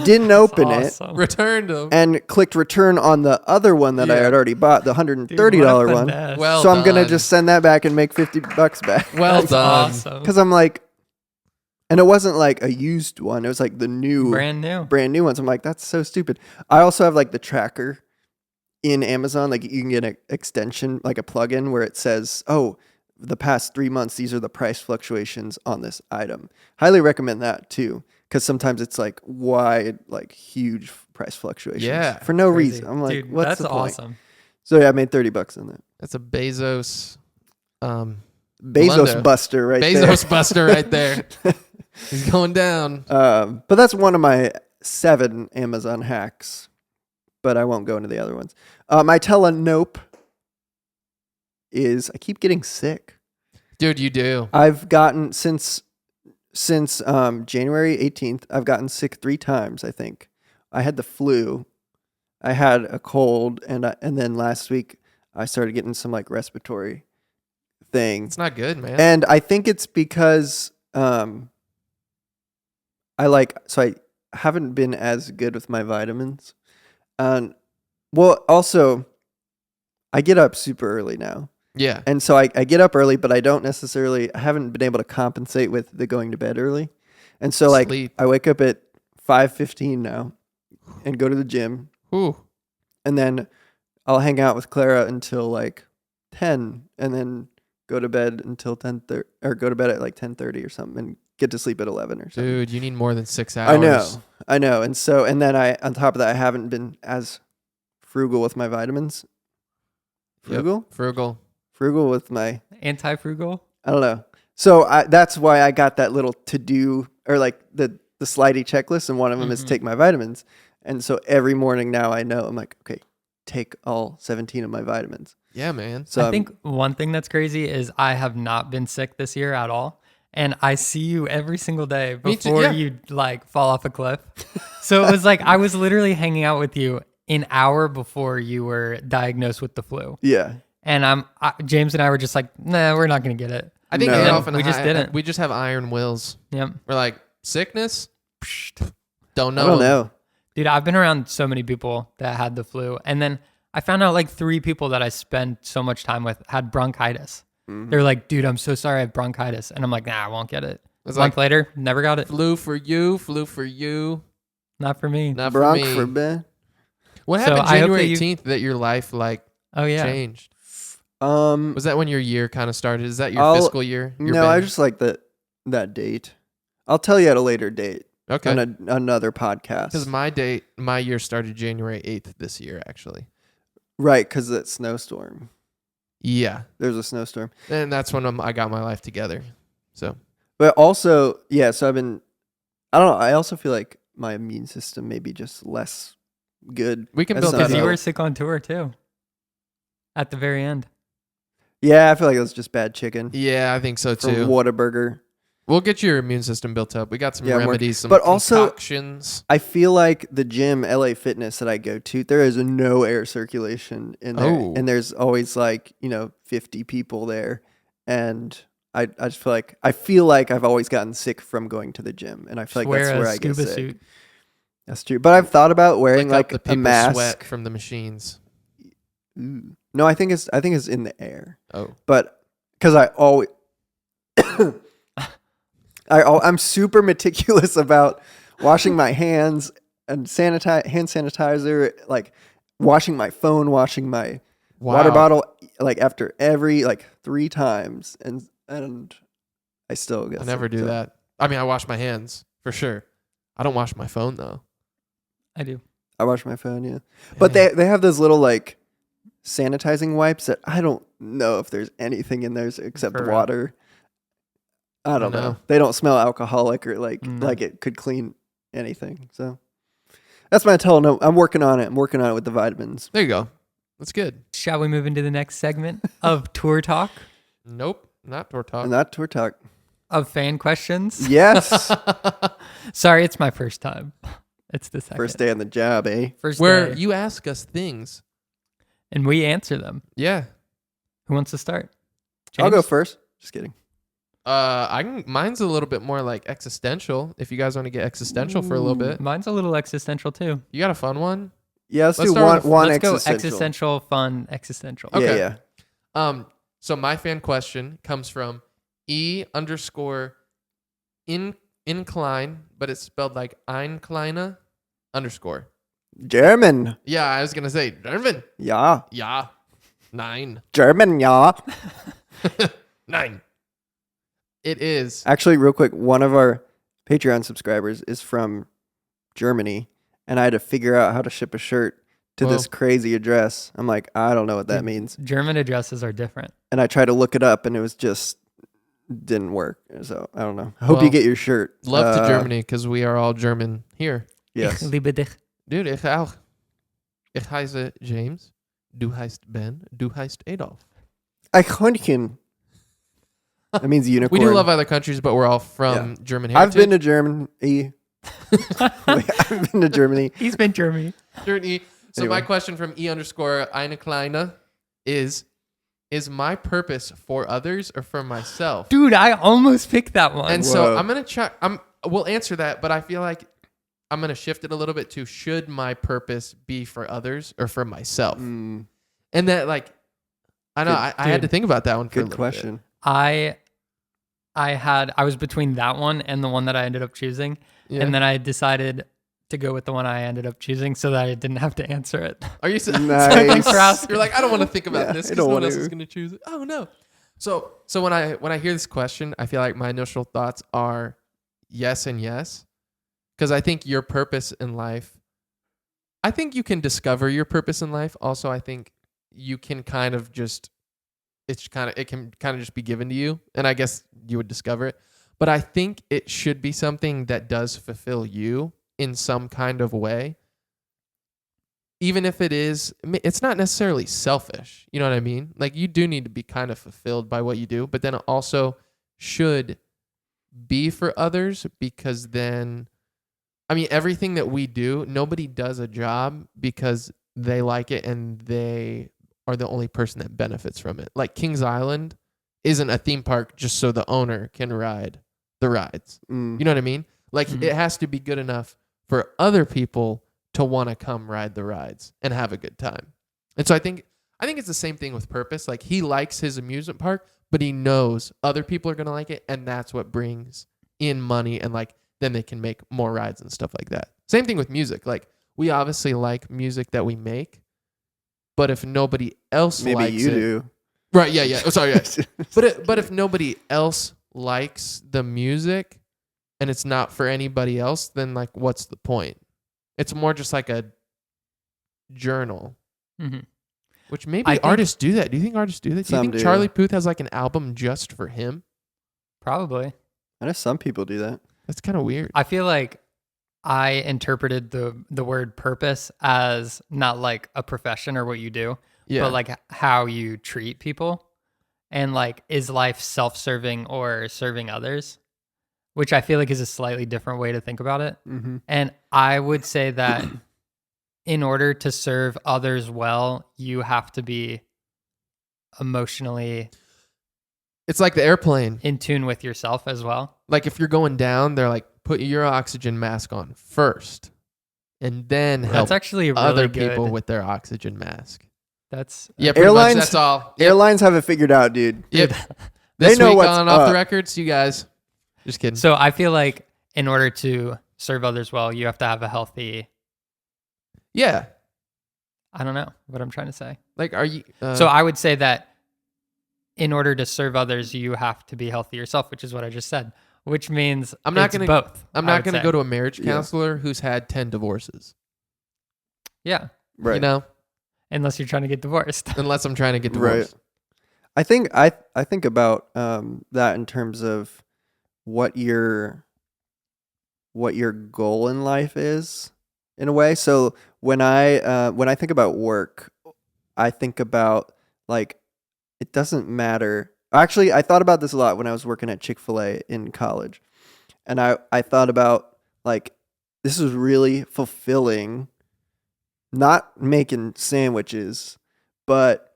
didn't open it, returned them, and clicked return on the other one that I had already bought, the $130 one. Well so I'm going to done. just send that back and make $50 back. Well done. Awesome. Because I'm like, and it wasn't like a used one. It was like the new, brand new ones. I'm like, that's so stupid. I also have like the tracker in Amazon. Like you can get an extension, like a plugin where it says, oh, the past 3 months, these are the price fluctuations on this item. Highly recommend that too. Because sometimes it's like wide, like huge price fluctuations for no reason. I'm like, dude, what's that's the point? awesome. So yeah, I made $30 in that. That's a Bezos. Bezos buster right there. Bezos buster right there. He's going down. But that's one of my 7 Amazon hacks. But I won't go into the other ones. My Telenope is, I keep getting sick. Dude, you do. I've gotten, since since January 18th, I've gotten sick 3 times, I think. I had the flu. I had a cold, and then last week I started getting some like respiratory thing. It's not good, man. And I think it's because I haven't been as good with my vitamins. Well, also I get up super early now. Yeah. And so I get up early, but I haven't been able to compensate with the going to bed early. And so like Sleep. I wake up at 5:15 now and go to the gym. Ooh. And then I'll hang out with Clara until like 10 and then go to bed until 10:30 or go to bed at like 10:30 or something and get to sleep at 11 or something. Dude, you need more than 6 hours. I know. And then on top of that, I haven't been as frugal with my vitamins. Yep. Frugal with my Anti-frugal. I don't know. So that's why I got that little to-do or like the slidey checklist, and one of them is take my vitamins. And so every morning now I know, I'm like, okay, take all 17 of my vitamins. Yeah, man. So I think one thing that's crazy is I have not been sick this year at all. And I see you every single day Me too, before yeah. you like fall off a cliff. So it was like I was literally hanging out with you an hour before you were diagnosed with the flu. yeah. And James and I were just like, nah, we're not going to get it. I think No. Adolph and We just didn't. We just have iron wills. Yep. We're like, sickness? Psh, don't know. I don't know. Dude, I've been around so many people that had the flu. And then I found out like 3 people that I spend so much time with had bronchitis. They're like, dude, I'm so sorry I have bronchitis. And I'm like, nah, I won't get it. It's A month like, later, never got it. flu for you. Not for me. Not for Bronch me. for Ben. What So happened I hope January that 18th that your life like Oh, yeah. changed? Um, Was that when your year kind of started? Is that your I'll- fiscal year? Your no, I binge? just like that date. I'll tell you at a later date Okay. on another podcast. Because my year started January 8th this year, actually. Right, because that snowstorm. Yeah. There's a snowstorm. And that's when I got my life together. So, But also, yeah, so I don't know. I also feel like my immune system may be just less good. we can That's build not that Because bad. you up. were sick on tour too. At the very end. Yeah, I feel like it was just bad chicken Yeah, I think so from too. Whataburger. We'll get your immune system built up. We got some Yeah, I'm working- remedies, some but also- concoctions. I feel like the gym, LA Fitness that I go to, there is no air circulation in there. Oh. And there's always 50 people there. And I just feel like I've always gotten sick from going to the gym. And I feel like Wear that's where a I get scuba sick. suit. That's true. But I've thought about wearing Lick up like the a people's mask. sweat from the machines. Ooh. No, I think it's in the air. Oh, But because I always I'm super meticulous about washing my hands and hand sanitizer, like washing my phone, washing my water wow. bottle, like after every 3 times, and I still get I never sick, do so. that. I mean, I wash my hands for sure. I don't wash my phone though. I do. I wash my phone, yeah. But they have those little like sanitizing wipes that I don't know if there's anything in there except For real. water. I don't know. know. They don't smell alcoholic or like it could clean anything. So that's my tell. No, I'm working on it. I'm working on it with the vitamins. There you go. That's good. Shall we move into the next segment of Tour Talk? Nope, not tour talk. And not tour talk. Of fan questions? Yes. Sorry, it's my first time. It's the second. First day on the job, eh? First Where day. you ask us things. And we answer them. Yeah. Who wants to start? I'll go James? first. Just kidding. Mine's a little bit more like existential. If you guys want to get existential for a little bit, Mine's a little existential too. you got a fun one. Yeah, let's Let's do start with- one Let's go existential. existential, fun, existential. Okay. Yeah. So my fan question comes from _incline, but it's spelled like Einkleine _ German. Yeah, I was gonna say German. Yeah. Yeah, 9. German, yeah. 9. It is. Actually, real quick, one of our Patreon subscribers is from Germany, and I had to figure out how to ship a shirt to this crazy address. I'm like, I don't know what that means. German addresses are different. And I tried to look it up, and it was just didn't work. So I don't know. I hope Well, you get your shirt. Love to Germany because we are all German here. Yes. Ich liebe dich. Dude, ich auch. Ich heiße James. Du heißt Ben. Du heißt Adolph. Eichhörnchen. That means unicorn. We do love other countries, but we're all from German heritage. I've been to Germany. I've been to Germany. He's been Germany. Germany. So Anyway. my question from E_Eine Kleine is my purpose for others or for myself? Dude, I almost picked that one. And so Whoa. I'm going to check. We'll answer that, but I feel like I'm going to shift it a little bit to should my purpose be for others or for myself? And that like, I know I had to think about that one for a Good little question. I was between that one and the one that I ended up choosing. bit. Yeah. And then I decided to go with the one I ended up choosing so that I didn't have to answer it. Are you Nice. Thanks for asking. You're like, I don't want to think about Yeah, this I because don't no one want else to. is going to choose it. Oh no. So when I hear this question, I feel like my initial thoughts are yes and yes. Because I think your purpose in life, I think you can discover your purpose in life. Also, I think you can it can kind of just be given to you. And I guess you would discover it. But I think it should be something that does fulfill you in some kind of way. Even if it's not necessarily selfish. You know what I mean? Like you do need to be kind of fulfilled by what you do, but then it also should be for others because then, I mean, everything that we do, nobody does a job because they like it and they are the only person that benefits from it. Like Kings Island isn't a theme park just so the owner can ride the rides. You know what I mean? Like it has to be good enough for other people to want to come ride the rides and have a good time. And so I think it's the same thing with purpose. Like he likes his amusement park, but he knows other people are going to like it. And that's what brings in money. And like, then they can make more rides and stuff like that. Same thing with music. Like we obviously like music that we make, but if nobody else Maybe likes you it, do. right? Yeah. Oh, sorry. Yeah. But if nobody else likes the music and it's not for anybody else, then like, what's the point? It's more just like a journal, which maybe I think- artists do that. Do you think artists do that? Do you Some think do. Charlie Puth has like an album just for him? Probably. I know some people do that. That's kind of weird. I feel like I interpreted the word purpose as not like a profession or what you do, Yeah. but like how you treat people. And like, is life self-serving or serving others? Which I feel like is a slightly different way to think about it. And I would say that in order to serve others well, you have to be emotionally It's like the airplane. in tune with yourself as well. Like if you're going down, they're like, put your oxygen mask on first and then help That's actually really other good. people with their oxygen mask. That's Yeah, pretty Airlines- much. That's all. Yep. Airlines have it figured out, dude. Yep. They This know week what's on Off the up. Records, you guys. Just kidding. So I feel like in order to serve others well, you have to have a healthy, Yeah. I don't know what I'm trying to say. Like, are you? So I would say that in order to serve others, you have to be healthy yourself, which is what I just said, which means I'm not it's gonna- both. I'm I not would going to say. go to a marriage counselor who's had 10 divorces. Yeah. Right. You know, Unless you're trying to get divorced. unless I'm trying to get Right. divorced. I think about that in terms of what your goal in life is in a way. So when I think about work, I think about like it doesn't matter. Actually, I thought about this a lot when I was working at Chick-fil-A in college. And I thought about like this is really fulfilling, not making sandwiches, but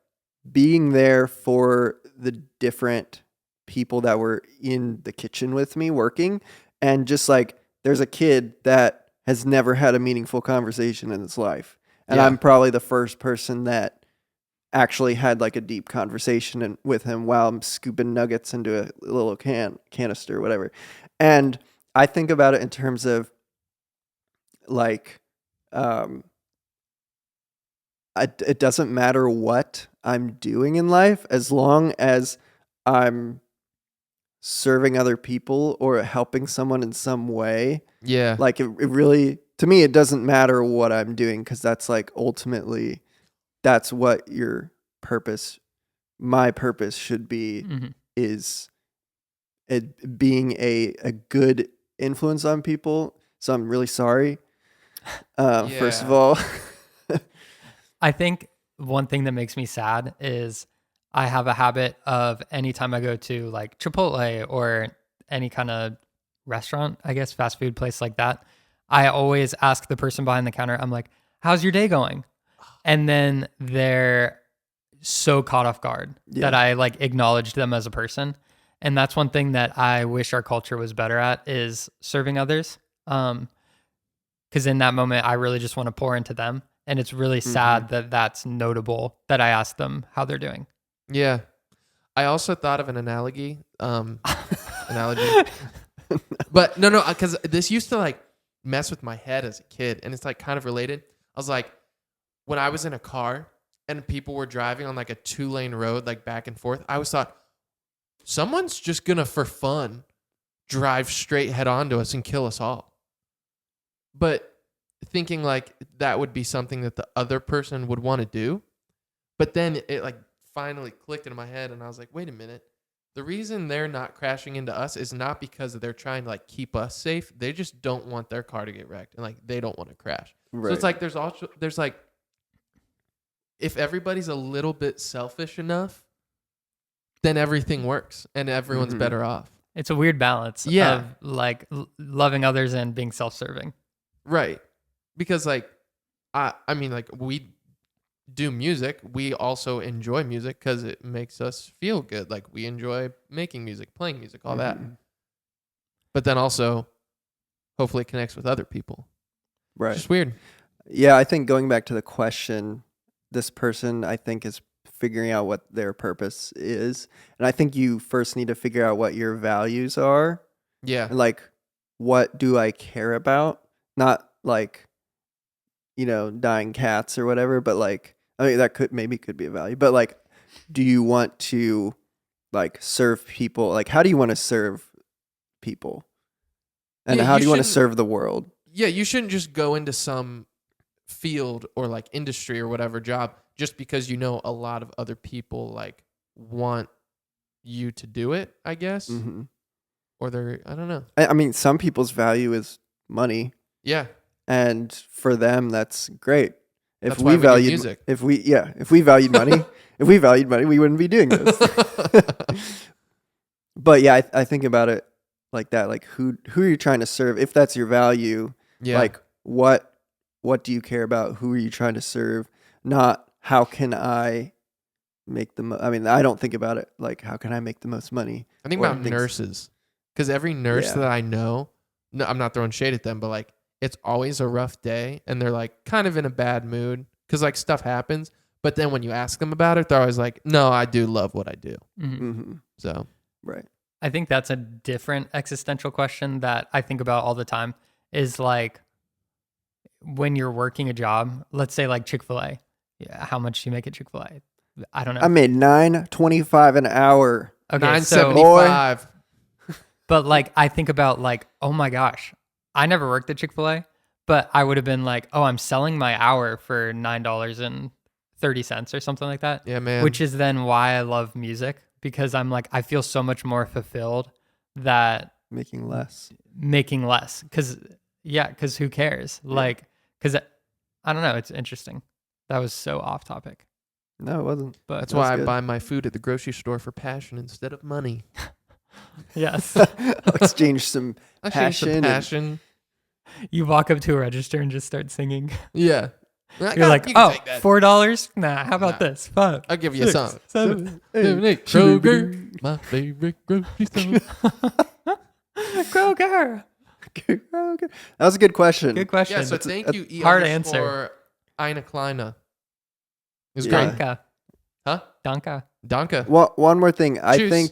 being there for the different people that were in the kitchen with me working. And just like there's a kid that has never had a meaningful conversation in his life. And Yeah. I'm probably the first person that actually had like a deep conversation with him while I'm scooping nuggets into a little canister or whatever. And I think about it in terms of like, it doesn't matter what I'm doing in life as long as I'm serving other people or helping someone in some way. Yeah. Like it really, to me, it doesn't matter what I'm doing because that's like ultimately, that's what your purpose, my purpose should be, is it being a good influence on people. So I'm really sorry. First of Yeah. all. I think one thing that makes me sad is I have a habit of anytime I go to like Chipotle or any kind of restaurant, I guess, fast food place like that, I always ask the person behind the counter, I'm like, how's your day going? And then they're so caught off guard that I like acknowledged them as a person. And that's one thing that I wish our culture was better at is serving others. Because in that moment, I really just want to pour into them. And it's really sad that that's notable that I asked them how they're doing. Yeah. I also thought of an analogy. But no, because this used to like mess with my head as a kid. And it's like kind of related. I was like, when I was in a car and people were driving on like a 2-lane road, like back and forth, I always thought, someone's just going to, for fun, drive straight head on to us and kill us all. But thinking like that would be something that the other person would want to do. But then it like finally clicked into my head and I was like, wait a minute. The reason they're not crashing into us is not because they're trying to like keep us safe. They just don't want their car to get wrecked and like they don't want to crash. Right. So it's like there's like, if everybody's a little bit selfish enough, then everything works and everyone's better off. It's a weird balance of like loving others and being self-serving. Right. Because like, I mean, like we do music. We also enjoy music because it makes us feel good. Like we enjoy making music, playing music, all that. But then also, hopefully it connects with other people. Right. It's just weird. Yeah, I think going back to the question, this person, I think, is figuring out what their purpose is. And I think you first need to figure out what your values are. Yeah. And like, what do I care about? Not like, you know, dying cats or whatever, but like, I mean, that could be a value. But like, do you want to like serve people? Like, how do you want to serve people? And how do you want to serve the world? Yeah, you shouldn't just go into some field or like industry or whatever job just because you know a lot of other people like want you to do it, I guess. Or they're, I don't know. I mean, some people's value is money. Yeah. And for them, that's great. If That's we why we do valued music. if we valued money, we wouldn't be doing this. But yeah, I think about it like that. Like who are you trying to serve? If that's your value, like what do you care about? Who are you trying to serve? Not how can I make the most. I mean, I don't think about it like how can I make the most money. I think about nurses, because every nurse that I know, no, I'm not throwing shade at them, but like it's always a rough day and they're like kind of in a bad mood because like stuff happens. But then when you ask them about it, they're always like, no, I do love what I do. So, right. I think that's a different existential question that I think about all the time is like when you're working a job, let's say like Chick-fil-A. Yeah, how much do you make at Chick-fil-A? I don't know. I made $9.25 an hour. Okay, $9.75. But like I think about like, oh my gosh, I never worked at Chick-fil-A, but I would have been like, oh, I'm selling my hour for $9.30 or something like that. Yeah, man. Which is then why I love music, because I'm like, I feel so much more fulfilled that making less. Cause who cares? Yeah. Like, cause I don't know. It's interesting. That was so off topic. No, it wasn't. But that's why I buy my food at the grocery store for passion instead of money. Yes. Exchange some passion. You walk up to a register and just start singing. Yeah. You're like, oh, $4? Nah, how about this? 5. I'll give you a song. 7, 8. Kroger, my favorite grocery store. Kroger. That was a good question. Good question. Yeah, so thank you, Ian, hard answer. for Eine Kleine. It was great. Danke. Huh? Danke. Well, one more thing. Cheers.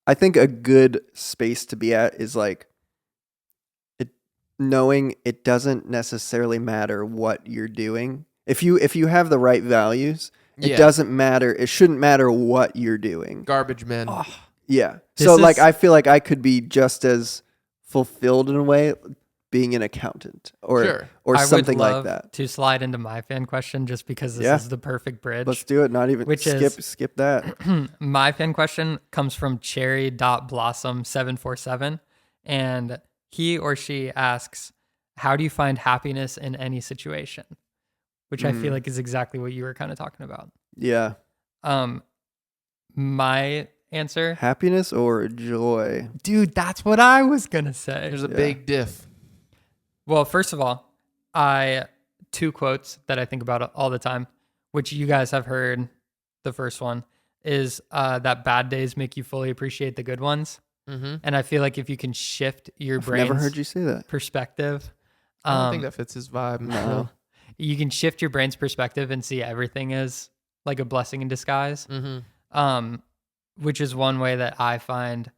I think a good space to be at is like knowing it doesn't necessarily matter what you're doing. If you have the right values, it doesn't matter. It shouldn't matter what you're doing. Garbage men. Oh, yeah. Like I feel like I could be just as fulfilled in a way being an accountant or something like that. To slide into my fan question just because this is the perfect bridge. Let's do it. Not even skip that. My fan question comes from cherry.blossom747 and he or she asks, how do you find happiness in any situation? Which I feel like is exactly what you were kind of talking about. Yeah. my answer, Happiness or joy? dude, that's what I was gonna say. There's a big diff. Well, first of all, two quotes that I think about all the time, which you guys have heard. The first one is that bad days make you fully appreciate the good ones. Mm-hmm. And I feel like if you can shift your I've brain's never heard you say that. perspective, I don't think that fits his vibe. No. you can shift your brain's perspective and see everything as like a blessing in disguise. Mm-hmm. Which is one way that I find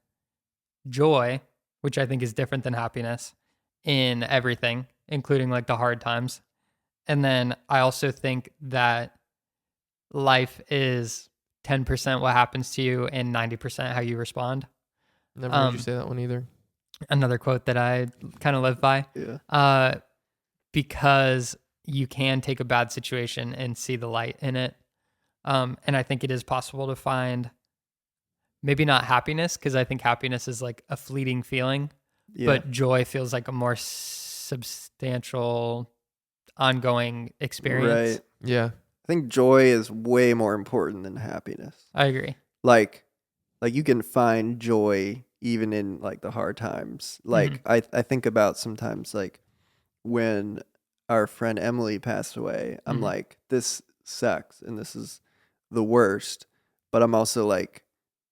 joy, which I think is different than happiness in everything, including like the hard times. And then I also think that life is 10% what happens to you and 90% how you respond. Never heard you say that one either. Another quote that I kind of live by. Yeah. Because you can take a bad situation and see the light in it. And I think it is possible to find maybe not happiness, because I think happiness is like a fleeting feeling, but joy feels like a more substantial, ongoing experience. Right. Yeah. I think joy is way more important than happiness. I agree. Like you can find joy even in like the hard times. Like I think about sometimes like when our friend Emily passed away, I'm like, this sucks and this is the worst. But I'm also like,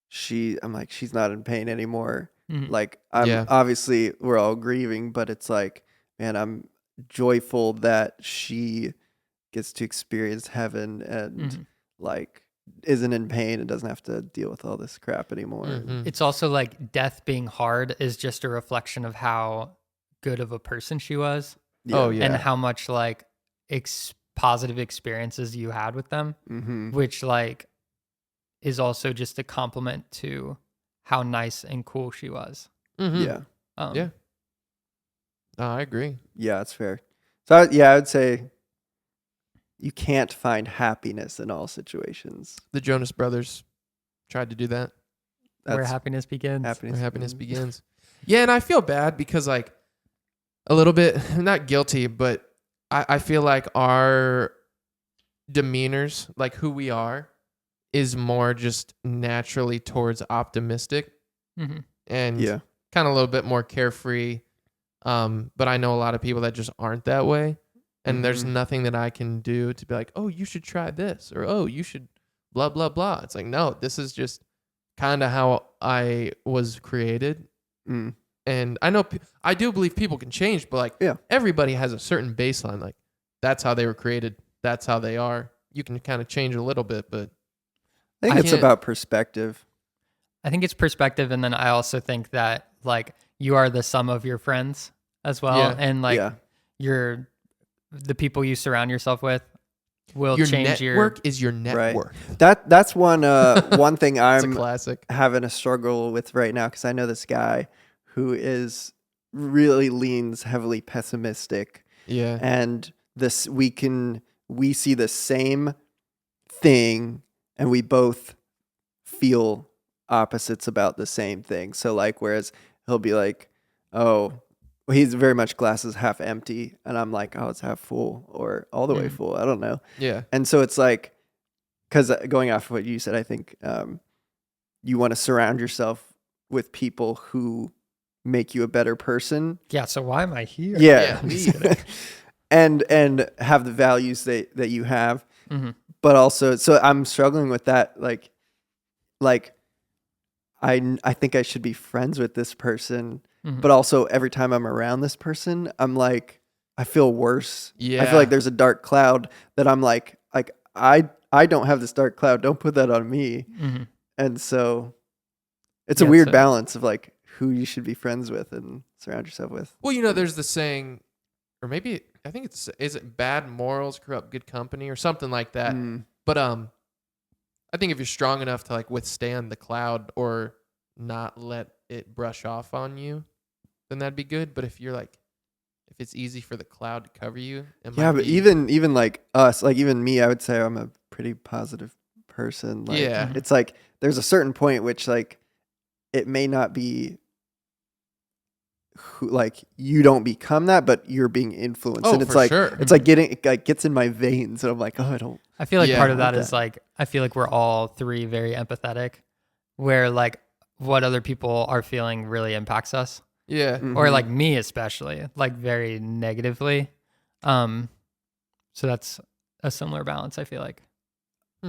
she's not in pain anymore. Like obviously we're all grieving, but it's like, man, I'm joyful that she gets to experience heaven and like isn't in pain and doesn't have to deal with all this crap anymore. It's also like death being hard is just a reflection of how good of a person she was. Oh yeah. And how much like positive experiences you had with them, which like is also just a compliment to how nice and cool she was. Yeah. Yeah. I agree. Yeah, it's fair. So I would say you can't find happiness in all situations. The Jonas Brothers tried to do that. Where happiness begins. Where happiness begins. Yeah, and I feel bad because like a little bit, not guilty, but I feel like our demeanors, like who we are, is more just naturally towards optimistic and kind of a little bit more carefree. But I know a lot of people that just aren't that way. And there's nothing that I can do to be like, oh, you should try this, or oh, you should blah, blah, blah. It's like, no, this is just kind of how I was created. And I know, I do believe people can change, but like everybody has a certain baseline. Like that's how they were created. That's how they are. You can kind of change a little bit, but I think it's about perspective. I think it's perspective. And then I also think that like you are the sum of your friends as well. Yeah. And like the people you surround yourself with will your change network is your net worth. That's one thing I'm a classic. Having a struggle with right now, because I know this guy who is really leans heavily pessimistic. Yeah. And we see the same thing and we both feel opposites about the same thing. So like, whereas he'll be like, oh, he's very much glasses half empty. And I'm like, oh, it's half full or all the way full. I don't know. Yeah. And so it's like, because going off of what you said, I think you want to surround yourself with people who make you a better person. Yeah. So why am I here? Yeah. I'm and have the values that you have. But also, so I'm struggling with that. Like I think I should be friends with this person. But also every time I'm around this person, I'm like, I feel worse. Yeah. I feel like there's a dark cloud that I'm like I don't have this dark cloud. Don't put that on me. And so it's a weird balance of like who you should be friends with and surround yourself with. Well, you know, there's the saying, or maybe I think is it bad morals corrupt good company or something like that. But I think if you're strong enough to like withstand the cloud or not let it brush off on you, then that'd be good. But if you're like, if it's easy for the cloud to cover you, but even like us, like even me, I would say I'm a pretty positive person. Like, it's like there's a certain point which like it may not be like you don't become that, but you're being influenced. Oh, and it's for like sure. it's like it gets in my veins, and I'm like, oh, I don't I feel like Yeah, part of I want that is like, I feel like we're all three very empathetic, where like what other people are feeling really impacts us, Yeah. or like me especially, like very negatively. So that's a similar balance, I feel like.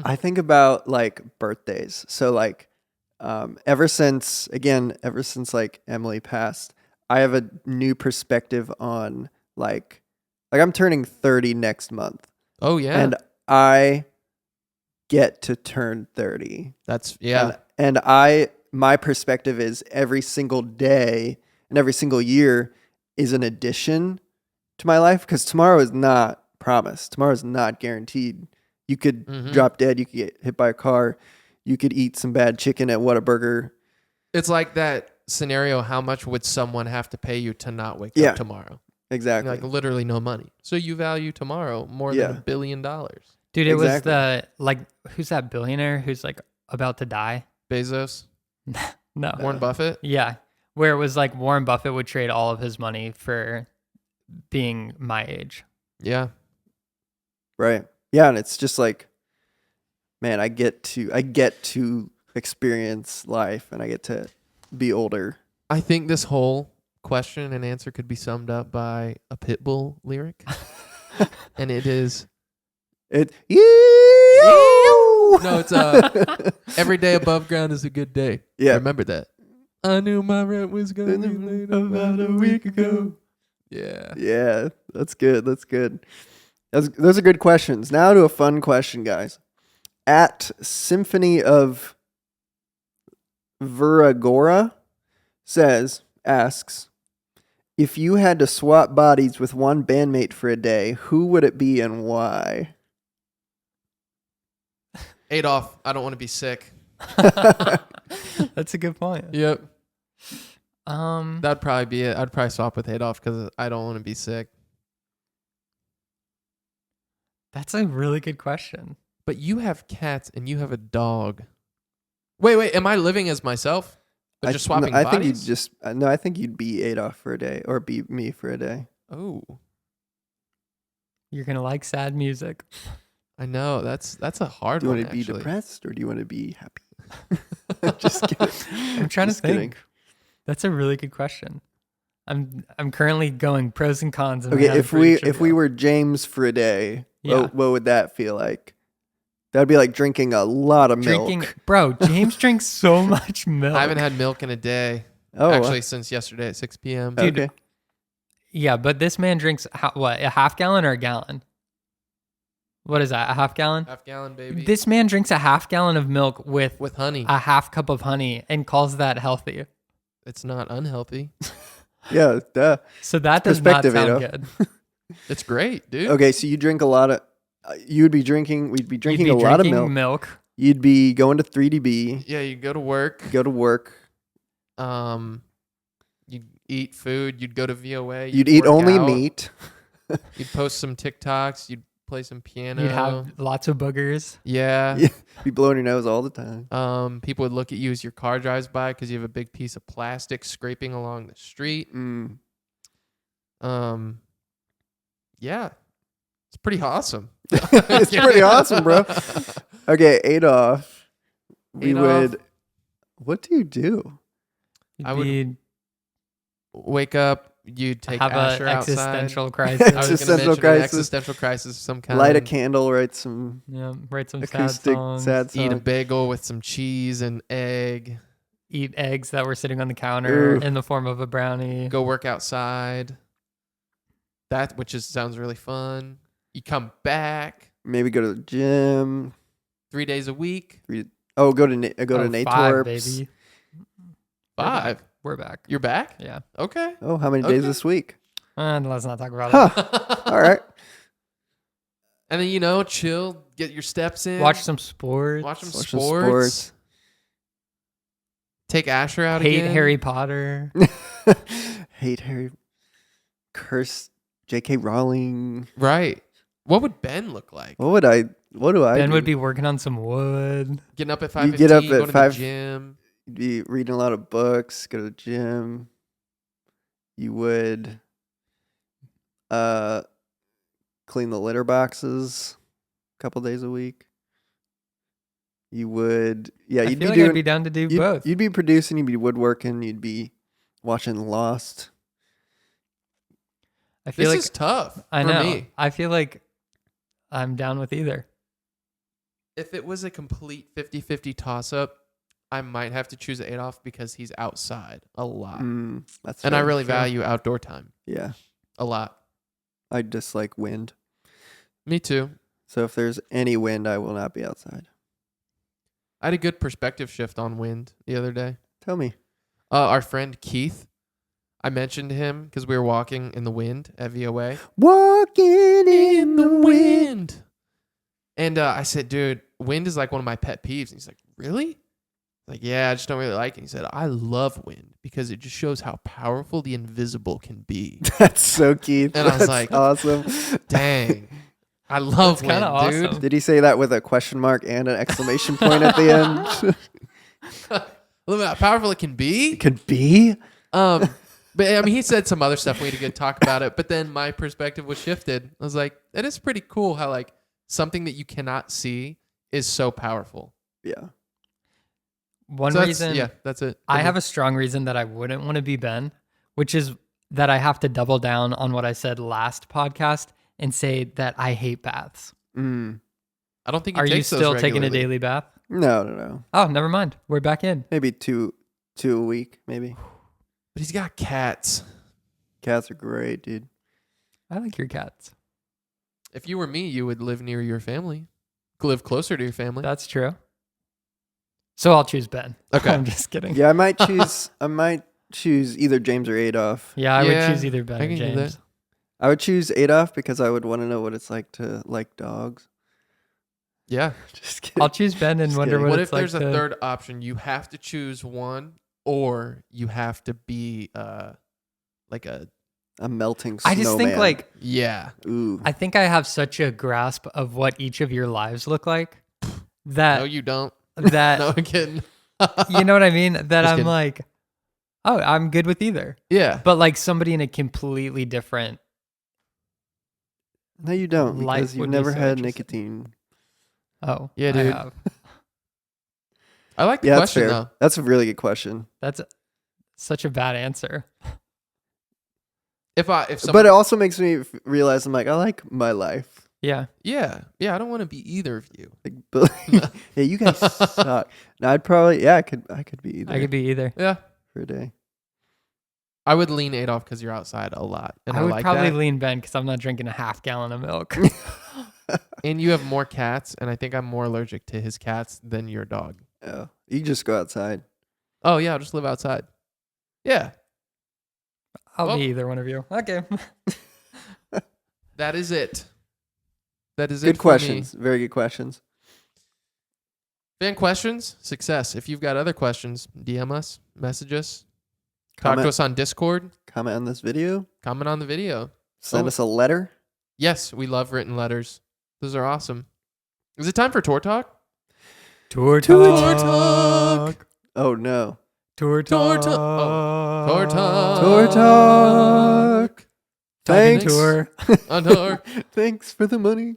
I think about like birthdays. So like ever since like Emily passed, I have a new perspective on like I'm turning 30 next month. Oh yeah. And I get to turn 30. That's yeah. And my perspective is every single day and every single year is an addition to my life, because tomorrow is not promised. Tomorrow is not guaranteed. You could drop dead. You could get hit by a car. You could eat some bad chicken at Whataburger. It's like that scenario. How much would someone have to pay you to not wake Yeah. up tomorrow? Exactly. Like literally no money. So you value tomorrow more than $1 billion. Dude, it was Exactly. who's that billionaire who's like about to die? Bezos, No. Warren Buffett. Yeah. Where it was like Warren Buffett would trade all of his money for being my age. Yeah. Right. Yeah, and it's just like, man, I get to experience life, and I get to be older. I think this whole question and answer could be summed up by a Pitbull lyric. And it is no, it's every day above ground is a good day. Yeah. Remember that. I knew my rent was gonna be late about a week ago. Yeah. Yeah, that's good. That's good. Those are good questions. Now to a fun question, guys. At Symphony of Viragora asks, if you had to swap bodies with one bandmate for a day, who would it be and why? Adolph, I don't want to be sick. That's a good point. Yep. Um, That'd probably be it. I'd probably swap with Adolph because I don't want to be sick. that's a really good question. But you have cats and you have a dog. Wait. Am I living as myself? But just swapping I bodies? I think you'd be Adolph for a day, or be me for a day. Oh, You're gonna like sad music. I know. That's a hard Do you one. want to be actually. depressed, or do you want to be happy? Just kidding. I'm trying Just to think. kidding. That's a really good question. I'm currently going pros and cons. In my Okay, head if for we each of we them. were James for a day, Yeah. what would that feel like? That'd be like drinking a lot of milk. Bro, James drinks so much milk. I haven't had milk in a day. Oh, Actually, since yesterday at 6 p.m. Dude, okay. Yeah, but this man drinks a half gallon or a gallon? What is that? A half gallon? Half gallon, baby. This man drinks a half gallon of milk with honey. a half cup of honey and calls that healthy. It's not unhealthy. Yeah, duh. So that does not Perspective, sound Adolph. good. It's great, dude. Okay, so you drink a lot of. We'd be drinking a lot of milk. You'd be going to 3DB. Yeah, you go to work. Go to work. You'd eat food. You'd go to VOA. You'd eat work only out, meat. You'd post some TikToks. You'd play some piano. You'd have lots of boogers. Yeah. Yeah, be blowing your nose all the time. People would look at you as your car drives by because you have a big piece of plastic scraping along the street. Mm. Yeah. It's pretty awesome. It's pretty awesome, bro. Okay, Adolph. What do you do? You'd I would be- Wake up. You'd take have Asher an outside. existential crisis. I was gonna Existential mention an crisis. existential crisis of some kind. Light a candle, write some Yeah, write some acoustic sad songs. Eat a song. bagel with some cheese and egg. Eat eggs that were sitting on the counter Oof. in the form of a brownie. Go work outside. Sounds really fun. You come back Maybe go to the gym. 3 days a week. Go to Nate 5, Torp's. baby. 5. We're back. You're back? Yeah. Okay. Oh, how many days Okay. this week? And let's not talk about Huh. All right. And then, chill, get your steps it. in. Watch some sports. Watch some Watch some sports. Take Asher out Hate again. Harry Potter. Hate Harry. Curse J.K. Rowling. Right. What would Ben look like? What do I Ben do? would be working on some wood. Getting up at You 5:15, get up going at to 5 the gym. You'd be reading a lot of books, go to the gym. You would clean the litter boxes. couple days a week. You would, yeah, I you'd feel be like doing. I'd be down to do you'd, both. You'd be producing. You'd be woodworking. You'd be watching Lost. I feel This like is tough I for know. me. I feel like I'm down with either. If it was a complete 50-50 toss-up, I might have to choose Adolph because he's outside a lot. That's And I fair. really Fair. value outdoor time Yeah, a lot. I dislike wind. Me too. So if there's any wind, I will not be outside. I had a good perspective shift on wind the other day. Tell me. Our friend Keith, I mentioned him because we were walking in the wind at VOA. Walking in the wind. And I said, dude, wind is like one of my pet peeves. And he's like, really? Like, yeah, I just don't really like it. He said, I love wind because it just shows how powerful the invisible can be. That's so Keith. And I was That's like, awesome. Dang. I love wind, kinda awesome. dude. Did he say that with a question mark and an exclamation point at the end? Look at how powerful it can be. It could be. But I mean, he said some other stuff. We had a good talk about it. But then my perspective was shifted. I was like, that is pretty cool how like something that you cannot see is so powerful. Yeah. One So reason that's it. I have a strong reason that I wouldn't want to be Ben, which is that I have to double down on what I said last podcast and say that I hate baths. I don't think he Are you takes those still taking a regularly. daily bath? No. Oh, never mind. We're back in. Maybe two a week, maybe. But he's got cats. Cats are great, dude. I like your cats. If you were me, you would live near your family. Live closer to your family. That's true. So I'll choose Ben. Okay. I'm just kidding. Yeah, I might choose either James or Adolph. Yeah, I Yeah, would choose either Ben I or can do James. that. I would choose Adolph because I would want to know what it's like to like dogs. Yeah. Just kidding. I'll choose Ben and Just wonder kidding. what What it's if there's like a to- third option? You have to choose one, or you have to be like a A melting snowman. I just think like yeah. Ooh. I think I have such a grasp of what each of your lives look like that No, you don't. that No, I'm kidding. you know what I mean? That Just I'm kidding. like, oh, I'm good with either. Yeah. But like somebody in a completely different No, you don't, Life because you've would be never so had interesting. nicotine. oh Yeah, I dude. have. I like the Yeah, that's question fair. though. That's a really good question. That's such a bad answer. If But someone, it also makes me realize I'm like, I like my life. Yeah. yeah, I don't want to be either of you. Like, but, yeah, you guys suck. No, I'd probably, I could be either I could be either. Yeah. for a day. I would lean Adolph because you're outside a lot, and I, I would like probably that. lean Ben because I'm not drinking a half gallon of milk. And you have more cats, and I think I'm more allergic to his cats than your dog. Oh, you just go outside. Oh yeah, I'll just live outside. Yeah, I'll Well- be either one of you. Okay. that is it. That is it. Good for questions. me. Very good questions. Fan questions, success. If you've got other questions, DM us, message us, talk Comment. to us on Discord, Comment on this video. comment on the video. Send Oh. us a letter. Yes, we love written letters. Those are awesome. Is it time for Tour Talk? Tour Tour Talk. Oh no. Tour Tour talk. Talk. Tour Talk. Tour Talk. Talking Thanks. tour. On tour. Thanks for the money.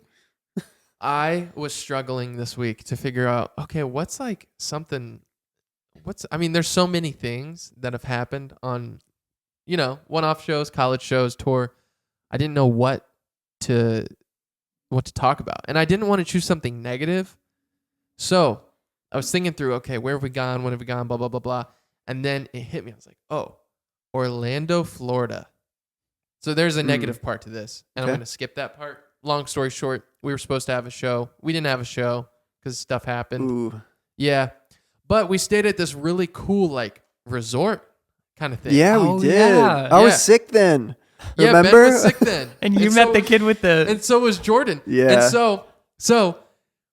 I was struggling this week to figure out, okay, what's like something, I mean, there's so many things that have happened on, one-off shows, college shows, tour. I didn't know what to talk about. And I didn't want to choose something negative. So I was thinking through, okay, where have we gone? When have we gone? Blah, blah, blah, blah. And then it hit me. I was like, oh, Orlando, Florida. So there's a negative part to this. And I'm Okay. going to skip that part. Long story short, we were supposed to have a show. We didn't have a show because stuff happened. Ooh. Yeah. But we stayed at this really cool, like, resort kind of thing. Yeah, Oh, we did. yeah. I was Yeah. sick then. Yeah, Remember? Ben was sick then. And you so met the kid with the. and so was Jordan. Yeah. And so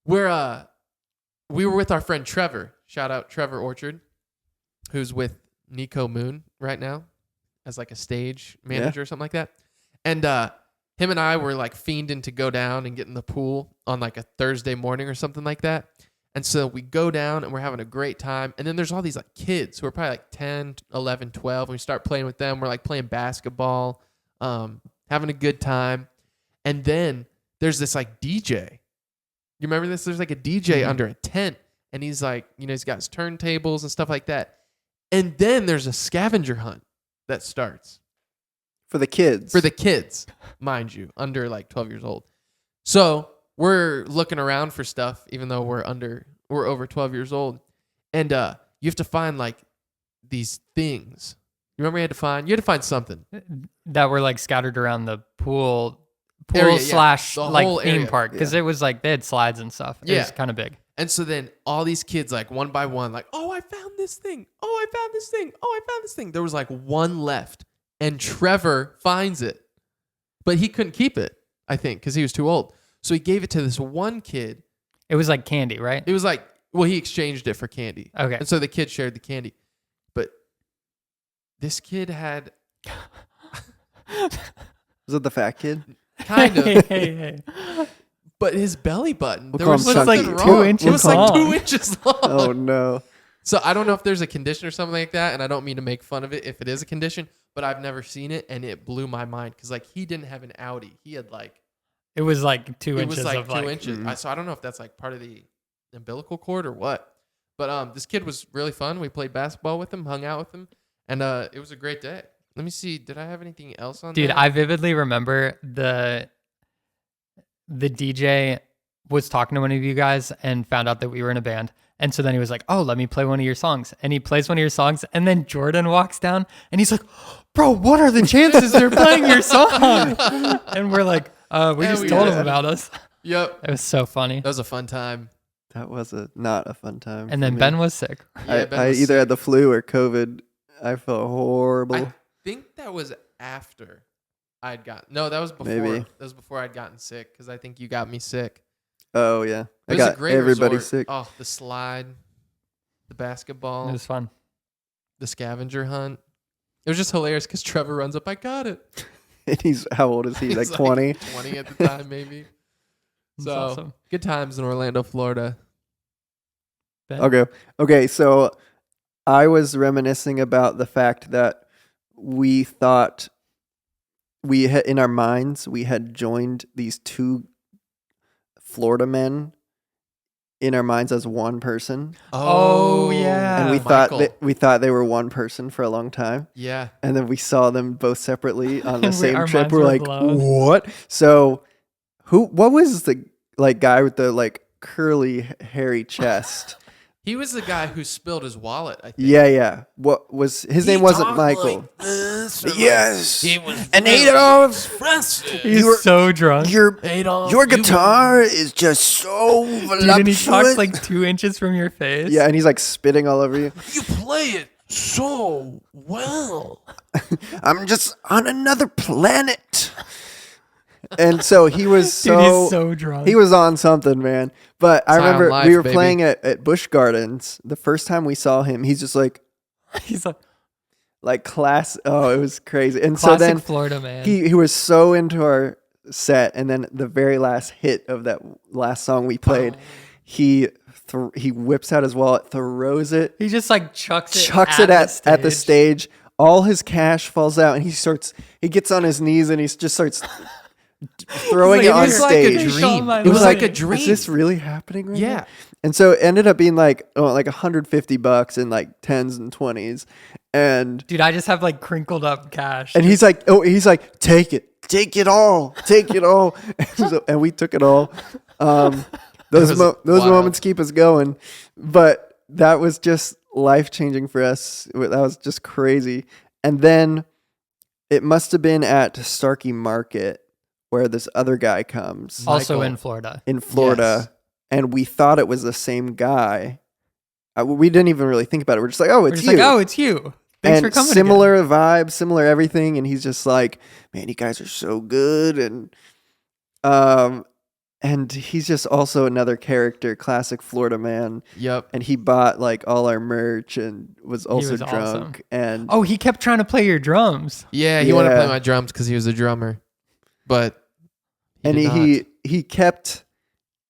we were with our friend Trevor. Shout out Trevor Orchard, who's with Nico Moon right now as like a stage manager or something like that. And him and I were like fiending to go down and get in the pool on like a Thursday morning or something like that. And so we go down and we're having a great time. And then there's all these like kids who are probably like 10, 11, 12. And we start playing with them. We're like playing basketball, having a good time. And then there's this like DJ You remember this? There's like a DJ under a tent, and he's like, he's got his turntables and stuff like that. And then there's a scavenger hunt that starts For the kids. for the kids, mind you, under like 12 years old. So we're looking around for stuff, even though we're over 12 years old, and you have to find like these things. You remember you had to find something that were like scattered around the pool Area, slash the like whole theme area. park, because it was like they had slides and stuff. It was kind of big. And so then all these kids, like one by one, like, oh, I found this thing. Oh, I found this thing. Oh, I found this thing. There was like one left, and Trevor finds it, but he couldn't keep it, I think, because he was too old. So he gave it to this one kid. It was like candy, right? It was like, well, he exchanged it for candy. Okay. And so the kid shared the candy. But this kid had Was it the fat kid? kind of, Hey. but his belly button, We'll there call was him something Chunky. wrong. 2 inches It was like long. 2 inches long. Oh no. So I don't know if there's a condition or something like that, and I don't mean to make fun of it if it is a condition, but I've never seen it, and it blew my mind because like he didn't have an Audi, he had like It was like 2 it inches was like of 2 like inches. So I don't know if that's like part of the umbilical cord or what, but this kid was really fun. We played basketball with him, hung out with him, and it was a great day. Let me see, did I have anything else on? Dude, there? I vividly remember the DJ was talking to one of you guys and found out that we were in a band. And so then he was like, oh, let me play one of your songs. And he plays one of your songs. And then Jordan walks down and he's like, bro, what are the chances they're playing your song? And we're like, we Yeah, just we told did. him about us. Yep, It was so funny. that was a fun time. That was not a fun time. And for then me. Ben was sick. Yeah, Ben I was either sick. had the flu or COVID. I felt horrible. I think that was after I'd gotten. No, that was before. Maybe. That was before I'd gotten sick because I think you got me sick. Oh yeah, It I was a got great everybody resort. sick. Oh, the slide, the basketball, It was fun. the scavenger hunt. It was just hilarious because Trevor runs up. I got it. And he's how old is he? He's Like 20. 20 at the time, maybe. It's So awesome. good times in Orlando, Florida. Ben? Okay. So I was reminiscing about the fact that we thought we had in our minds we had joined these two Florida men in our minds as one person, Oh, yeah. and we Michael. thought they were one person for a long time. Yeah. And then we saw them both separately on the And same our trip. minds We're were like, blown. what? So, what was the like guy with the like curly hairy chest? He was the guy who spilled his wallet, I think. Yeah. What was his name? Wasn't Michael? Yes. He was And really Adolph, frustrated. He's you were- so drunk. your Adolph, your you were- guitar is just so Dude, and he voluptuous. talks like 2 inches from your face. Yeah, and he's like spitting all over you. You play it so well. I'm just on another planet. And so he was Dude, he's so drunk. he was on something, man. But I High on remember life, we were baby. playing at Busch Gardens. The first time we saw him, he's just He's like like class. Oh, it was crazy. And classic so then Florida man. he was so into our set, and then the very last hit of that last song we played, he whips out his wallet, throws it, He just like chucks it at the stage. All his cash falls out, and he gets on his knees and he just starts throwing He's it like, on "It was like stage. a dream. It was like a dream. Is this really happening right Yeah. now? And so it ended up being like $150 in like 10s and 20s. And Dude, I just have like crinkled up cash. he's like, take it all. And we took it all. Those was those wild. moments keep us going. But that was just life-changing for us. That was just crazy. And then it must have been at Starkey Market where this other guy comes also Michael. in Florida. in Florida. Yes. And we thought it was the same guy. We didn't even really think about it. We're just like, oh, We're it's just you. like, oh, it's you. Thanks And for coming. similar vibe, similar everything. And he's just like, man, you guys are so good. And he's just also another character, classic Florida man. Yep. And he bought like all our merch and was also was drunk. awesome. And Oh, he kept trying to play your drums. Yeah, he wanted to Yeah. play my drums because he was a drummer, but and did not. he kept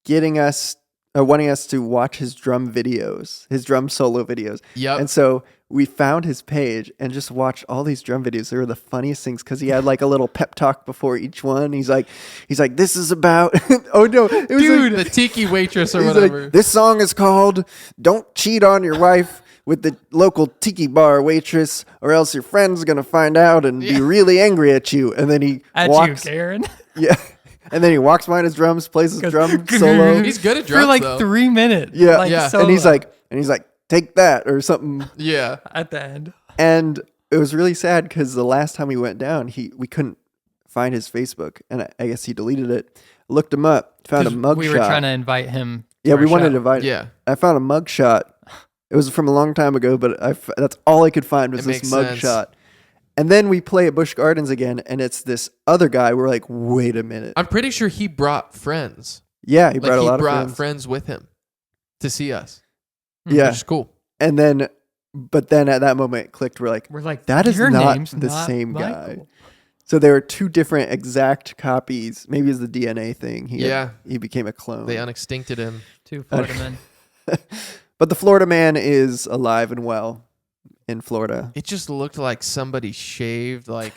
getting us wanting us to watch his drum videos, his drum solo videos. Yep. And so we found his page and just watched all these drum videos. They were the funniest things because he had like a little pep talk before each one. He's like, this is about. Oh no, it was Dude, like, the tiki waitress or he's whatever. like, this song is called "Don't Cheat on Your Wife with the Local Tiki Bar Waitress, or else your friend's gonna find out and be really angry at you." And then he At walks, you, Karen. yeah, and then he walks behind his drums, plays his drum solo. He's good at drums, For like though. 3 minutes. Yeah, Like, Yeah. solo and he's like, take that or something. Yeah. at the end. And it was really sad because the last time we went down, we couldn't find his Facebook, and I guess he deleted it. Looked him up, found a 'Cause mugshot. we were trying to invite him. Yeah, to we our wanted show. to invite. Yeah. I found a mugshot. It was from a long time ago, but that's all I could find was It this makes sense. mugshot. And then we play at Busch Gardens again, and it's this other guy. We're like, wait a minute. I'm pretty sure he brought friends. Yeah, he Like brought a he lot brought of friends. friends with him to see us. Yeah, Which is cool. and then, but then at that moment it clicked. We're like, We're like, that is your not name's the not same Michael. guy. So there were two different exact copies. Maybe it's the DNA thing. He became a clone. They unextincted him. 2 Florida men. But the Florida man is alive and well in Florida. It just looked like somebody shaved like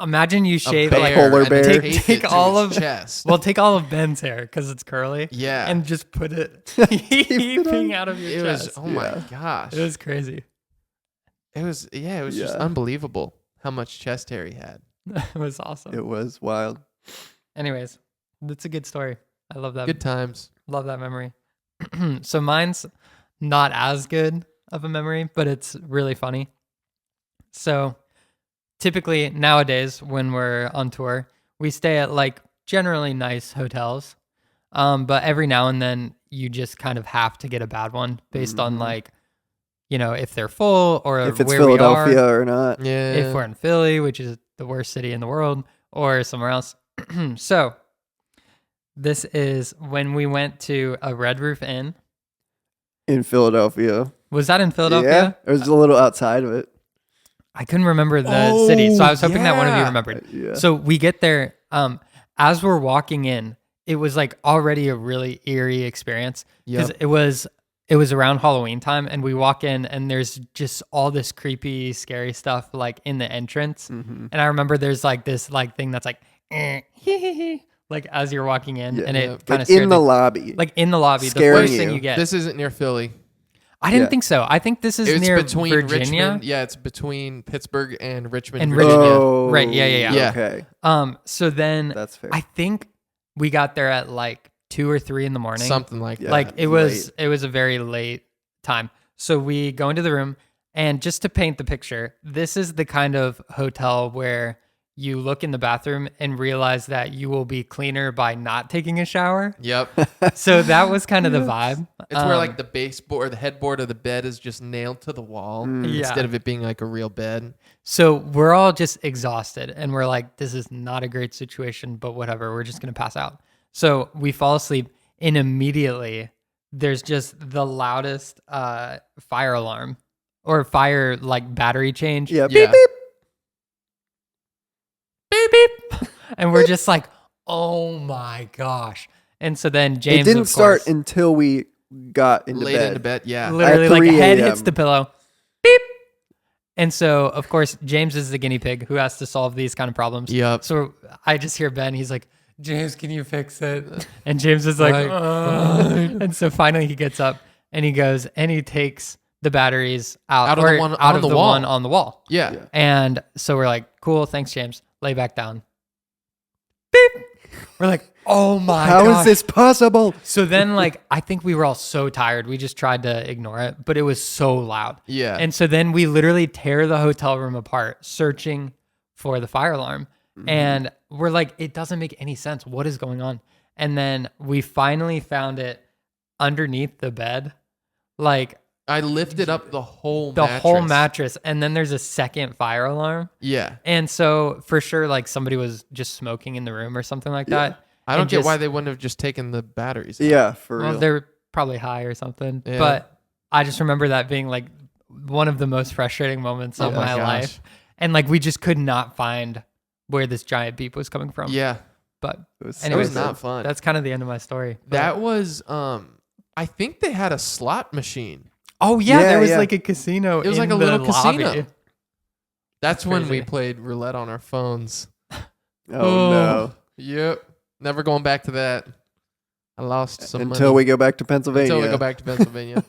Imagine you a shave bear like polar and bear. then Take- taped take it to all his of- chest. well, take all of Ben's hair because it's curly. Yeah. And just put it it peeping on. out of your it was chest. oh my Yeah. gosh. It was crazy. It was just Yeah. unbelievable how much chest hair he had. It was awesome. It was wild. Anyways, that's a good story. I love that. Good times. Love that memory. So mine's not as good of a memory, but it's really funny. So typically nowadays when we're on tour, we stay at like generally nice hotels. But every now and then you just kind of have to get a bad one based on like, if they're full or If it's where Philadelphia we are, or not. Yeah. if we're in Philly, which is the worst city in the world, or somewhere else. So this is when we went to a Red Roof Inn. In Philadelphia. Was that in Yeah. Philadelphia? It was a little outside of it. I couldn't remember the city, so I was hoping that one of you yeah. remembered. Yeah. So we get there. As we're walking in, it was like already a really eerie experience because Yep. it was around Halloween time, and we walk in and there's just all this creepy, scary stuff like in the entrance. Mm-hmm. And I remember there's like this like thing that's like like as you're walking in, Yeah. and it Yeah. kind of Like in the lobby. like in the lobby, the Scaring first thing you. you get. This isn't near Philly. I didn't Yeah. think so. I think this is It's near between Virginia. Richmond. Yeah, it's between Pittsburgh and Richmond, And Virginia. Richmond. Oh, Right, yeah. Yeah. Okay. So then That's fair. I think we got there at like 2 or 3 in the morning. Something like that. Yeah. Like it was late. a very late time. So we go into the room, and just to paint the picture, this is the kind of hotel where you look in the bathroom and realize that you will be cleaner by not taking a shower. Yep. So that was kind of the vibe. It's where like the baseboard, the headboard of the bed is just nailed to the wall Yeah. instead of it being like a real bed. So we're all just exhausted, and we're like, this is not a great situation, but whatever, we're just going to pass out. So we fall asleep, and immediately there's just the loudest fire alarm or fire like battery change. Yeah. Yeah. Beep, beep. Beep, beep. And we're just like, oh my gosh. And so then James, It didn't of start course, until we got into Laid bed. into bed. Yeah. literally at like 3 head a.m.. hits the pillow. Beep. And so, of course, James is the guinea pig who has to solve these kind of problems. Yep. So I just hear Ben. He's like, James, can you fix it? And James is like, Like, and so finally he gets up and he goes and he takes the batteries out, Out of the or one out on of the the wall. one on the wall. Yeah. Yeah. And so we're like, cool, thanks, James. Lay back down. Beep. We're like, oh my How gosh. is this possible? So then, like, I think we were all so tired. We just tried to ignore it, but it was so loud. Yeah. And so then we literally tear the hotel room apart, searching for the fire alarm. And we're like, it doesn't make any sense. What is going on? And then we finally found it underneath the bed, like I lifted up the whole the mattress. whole mattress. And then there's a second fire alarm. Yeah. And so for sure, like somebody was just smoking in the room or something like that. I don't And get just- why they wouldn't have just taken the batteries out. Yeah, for Well, real. they're probably high or something. Yeah. But I just remember that being like one of the most frustrating moments of Oh my my gosh. life. And like we just could not find where this giant beep was coming from. Yeah. But It was, It was Anyways, not fun. that's kind of the end of my story. But That was I think they had a slot machine. Oh yeah, Yeah, there was yeah. like a casino. It was in like a the little lobby. casino. That's when we Crazy. played roulette on our phones. Oh, no. Yep. Never going back to that. I lost some Until money. we go back to Pennsylvania. Until we go back to Pennsylvania.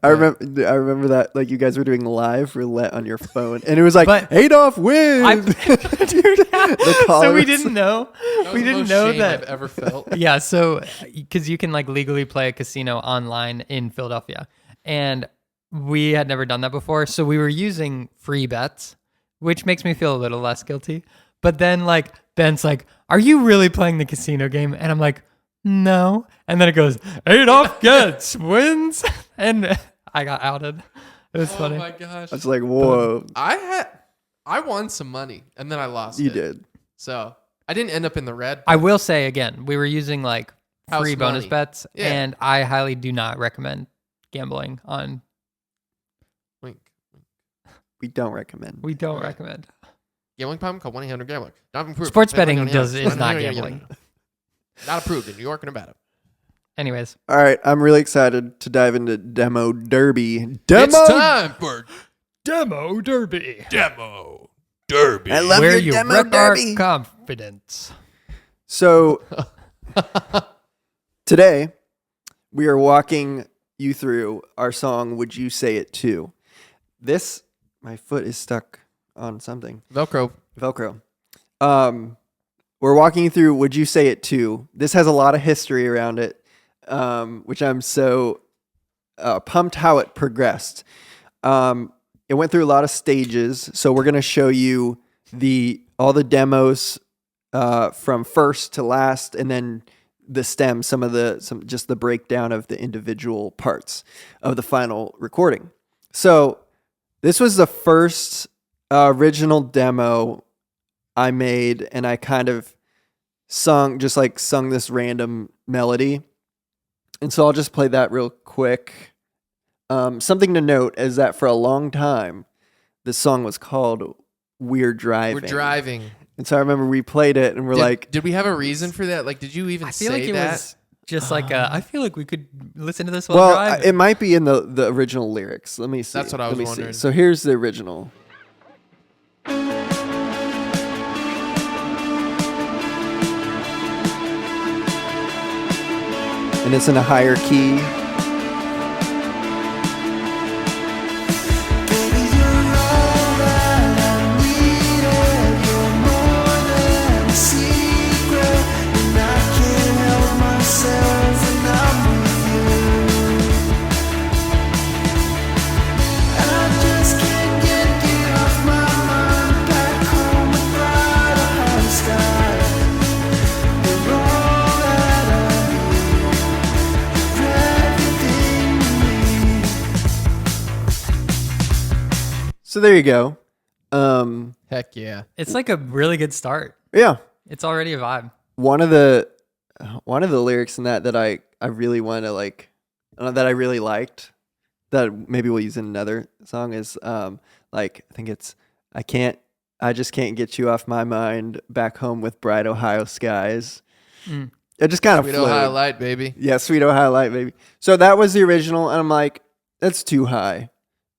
I remember that like you guys were doing live roulette on your phone, and it was like But Adolph wins. Dude, The so caller we was- didn't know. That was We the didn't most know shame that. I've ever felt. Yeah, so because you can like legally play a casino online in Philadelphia, and we had never done that before, so we were using free bets, which makes me feel a little less guilty. But then like Ben's like, "Are you really playing the casino game?" And I'm like, "No." And then it goes, "Adolph Goetz wins," and I got outed. It was Oh funny. my gosh. I was like, whoa, I won some money and then I lost you it. did. So I didn't end up in the red. I will say again, we were using like House free bonus money. bets, Yeah. and I highly do not recommend gambling on. Wink. We don't recommend. We don't recommend. Gambling problem? Call 1-800-GAMBLER. Not approved. Sports Spend betting money on is gambling. not gambling. Not approved in New York and Nevada. Anyways, All right, I'm really excited to dive into Demo Derby. Demo. It's time for Demo Derby, Demo Derby. I love where your you Demo wreck our Derby. confidence. So today we are walking you through our song "Would You Say It Too." This, my foot is stuck on something. Velcro. Velcro. We're walking you through "Would You Say It Too." This has a lot of history around it, which I'm so pumped how it progressed. It went through a lot of stages, so we're gonna show you all the demos from first to last, and then the stem, just the breakdown of the individual parts of the final recording. So this was the first original demo I made, and I kind of sung this random melody. And so I'll just play that real quick. Something to note is that for a long time, this song was called We're Driving. We're driving. And so I remember we played it and we're like, did we have a reason for that? Like, did you even I feel say like it that? was just like I feel like we could listen to this while well, driving. it might be in the original lyrics. Let me see. That's what I was Let me see. wondering. So here's the original. And it's in a higher key. So there you go. Heck yeah. It's like a really good start. Yeah. It's already a vibe. One of the lyrics in that I really want to that I really liked, that maybe we'll use in another song, is I think it's I just can't get you off my mind, back home with bright Ohio skies. It just kind of Sweet flowed. Ohio Light, baby. Yeah, Sweet Ohio Light, baby. So that was the original, and I'm like, that's too high.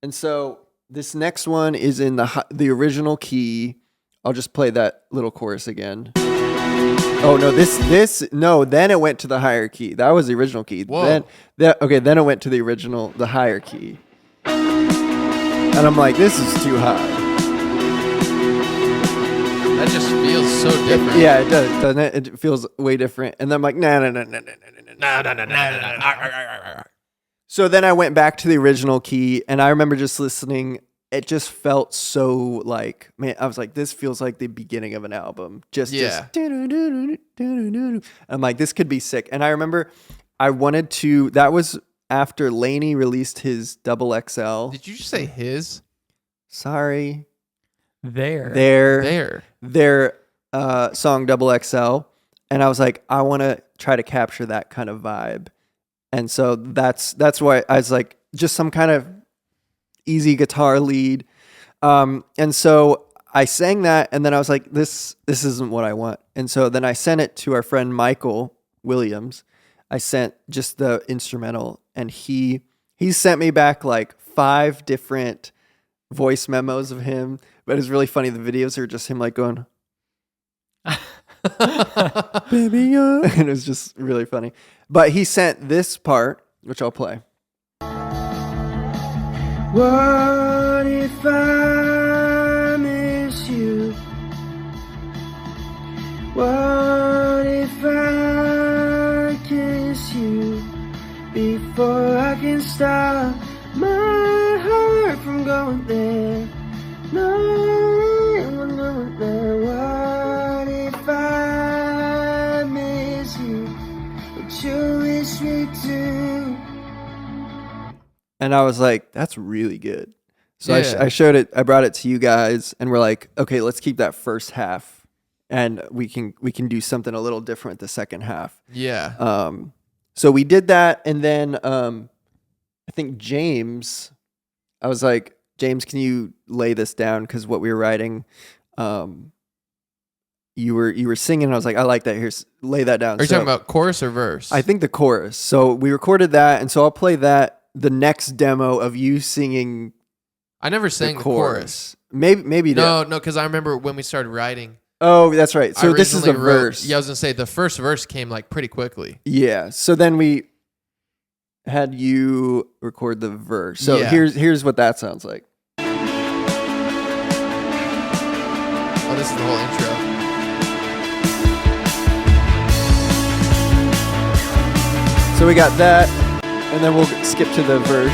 And so this next one is in the original key. I'll just play that little chorus again. Oh no, then it went to the higher key. That was the original key. Whoa. Then it went to the higher key. And I'm like, this is too high. That just feels so different. Yeah, it does, doesn't it? It feels way different. And then I'm like, no. So then I went back to the original key, and I remember just listening. It just felt so like, man, I was like, this feels like the beginning of an album. I'm like, this could be sick. And I remember that was after Laney released his Double XL. Did you just say his? Sorry. There. Their song Double XL. And I was like, I want to try to capture that kind of vibe. And so that's why I was like, just some kind of easy guitar lead. And so I sang that, and then I was like, this isn't what I want. And so then I sent it to our friend Michael Williams. I sent just the instrumental, and he He sent me back like 5 different voice memos of him, but it's really funny. The videos are just him like going, baby, and it was just really funny. But he sent this part, which I'll play. What if I miss you? What if I kiss you before I can stop my heart from going there? No, I'm going there. What if I miss you? But you wish me to. And I was like, that's really good. So I showed it, I brought it to you guys, and we're like, okay, let's keep that first half, and we can do something a little different the second half. Yeah. So we did that, and then I think James, I was like, James, can you lay this down? Because what we were writing, you were singing, and I was like, I like that. Here's lay that down. Are you talking about chorus or verse? I think the chorus. So we recorded that, and so I'll play that. The next demo of you singing. I never sang the chorus. Maybe no, because I remember when we started writing. Oh, that's right. So this is the verse. Yeah, I was gonna say the first verse came like pretty quickly. Yeah. So then we had you record the verse. So here's what that sounds like. Oh, this is the whole intro. So we got that. And then we'll skip to the verse.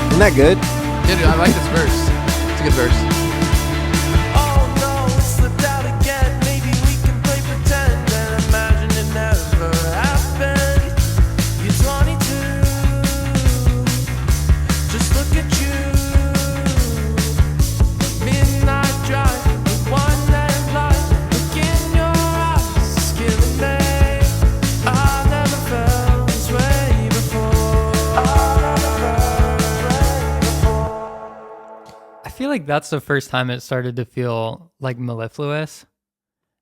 Isn't that good? Yeah, dude, I like this verse. It's a good verse. Oh no, it slipped out again. Maybe we can play pretend and imagine it never happened. You're 22. Just look at you. Midnight drive. I feel like that's the first time it started to feel like mellifluous.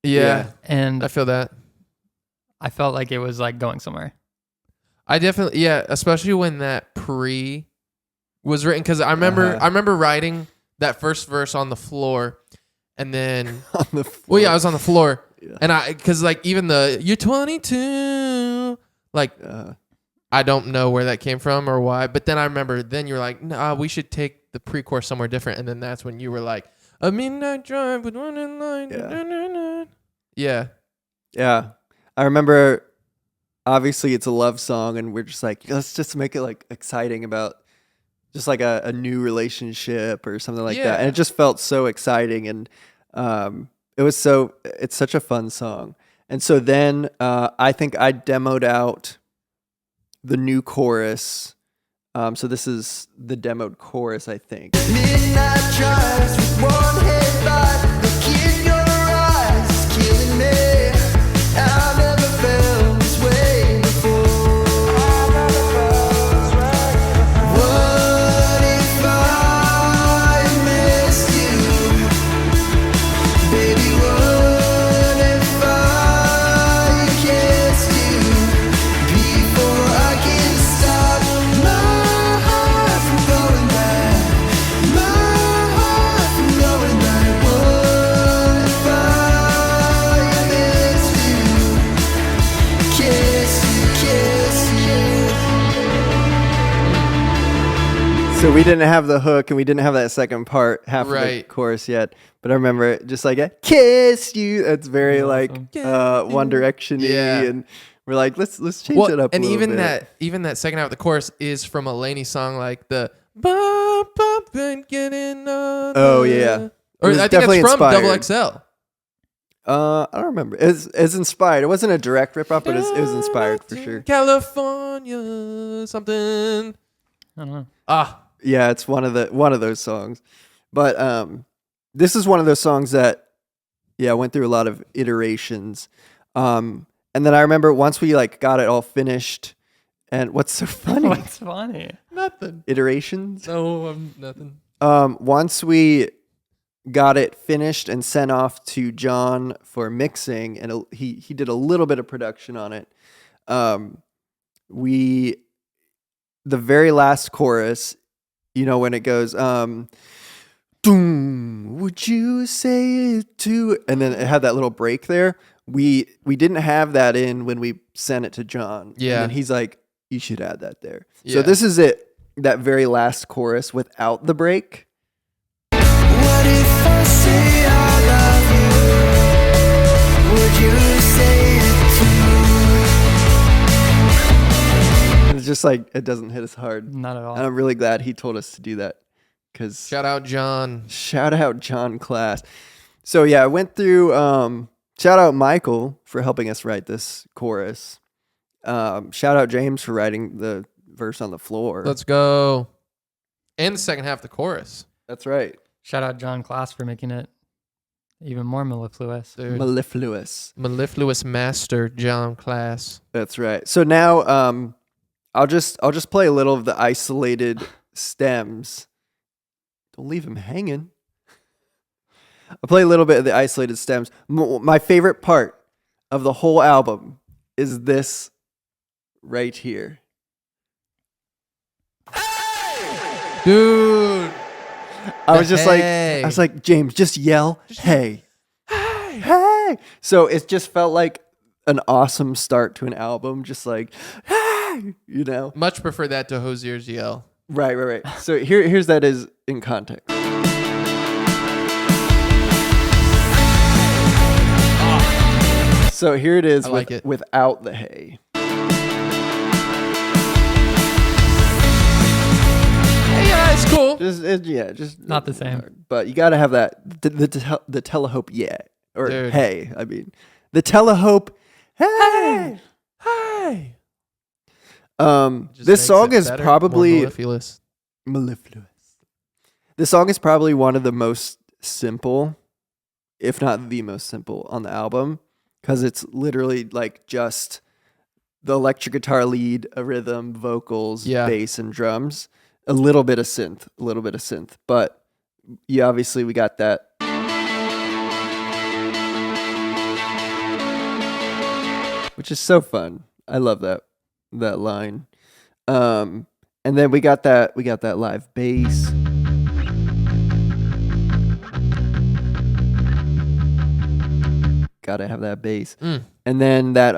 Yeah. And I feel that. I felt like it was like going somewhere. I definitely, especially when that pre was written, because I remember writing that first verse on the floor, and then on the floor. Well, yeah, I was on the floor, and because like even the you're 22, like I don't know where that came from or why, but then I remember then you're like, nah, we should take the pre-chorus somewhere different, and then that's when you were like, a midnight drive with one in line. Yeah. I remember. Obviously, it's a love song, and we're just like, let's just make it like exciting about just like a new relationship or something like that. And it just felt so exciting, and it's such a fun song. And so then I think I demoed out the new chorus. So this is the demoed chorus, I think. Midnight drives with one headlight. Look in your eyes, it's killing me. I never felt this way before. What if I missed you? Baby, what if I kissed you before I can stop my heart from going back? My heart from going back. What if I missed you? Kiss you. So we didn't have the hook, and we didn't have that second part, half of the Right. chorus yet. But I remember it just like a kiss you. That's very like One Direction-y, Yeah. and we're like, let's change it up. And a little even bit. that second half of the chorus is from a Lainey song, like the bop bop and getting on. Oh, yeah. Or It was I think definitely it's from inspired. Double XL. I don't remember. It's inspired. It wasn't a direct rip off, but it was inspired for sure. California something. I don't know. Yeah, it's one of those songs. But this is one of those songs that went through a lot of iterations. And then I remember once we like got it all finished, and what's so funny? What's funny? Nothing. Iterations? No, nothing. Once we got it finished and sent off to John for mixing, and he did a little bit of production on it. The very last chorus, when it goes, doom, would you say it to? And then it had that little break there. We didn't have that in when we sent it to John. Yeah. And then he's like, you should add that there. Yeah. So this is it, that very last chorus without the break. What if I say I love you? Would you say it too? It's just like, it doesn't hit as hard. Not at all. And I'm really glad he told us to do that. Because Shout out John. shout out John Class. So yeah, I went through, shout out Michael for helping us write this chorus. Shout out James for writing the verse on the floor. Let's go. And the second half of the chorus. That's right. Shout out John Class for making it even more mellifluous. Dude. Mellifluous. Mellifluous master John Class. That's right. So now I'll just play a little of the isolated stems. Don't leave him hanging. I'll play a little bit of the isolated stems. My favorite part of the whole album is this right here. Dude. I was just Hey. like, James, just yell, hey. Hey. Hey. So it just felt like an awesome start to an album. Just like, hey, Much prefer that to Hosier's yell. Right. So here's that is in context. So here it is I like it. without the hay. Yeah, it's cool. Just Not the same. But you got to have that the Telehope or Dude. hey. I mean the Telehope hey. Hey. Just This makes song it is better, probably more mellifluous. mellifluous. This song is probably one of the most simple, if not the most simple on the album, because it's literally like just the electric guitar lead, a rhythm, vocals, Yeah. bass, and drums, a little bit of synth, but we got that. Which is so fun. I love that line. And then we got that live bass. Gotta have that bass. Mm. And then that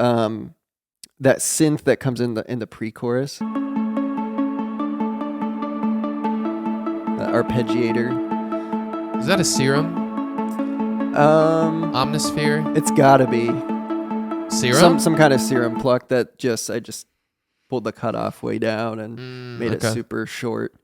synth that comes in the pre-chorus. The arpeggiator. Is that a serum? Omnisphere? It's gotta be Serum? some kind of serum pluck that I just pulled the cutoff way down and made it okay. super short.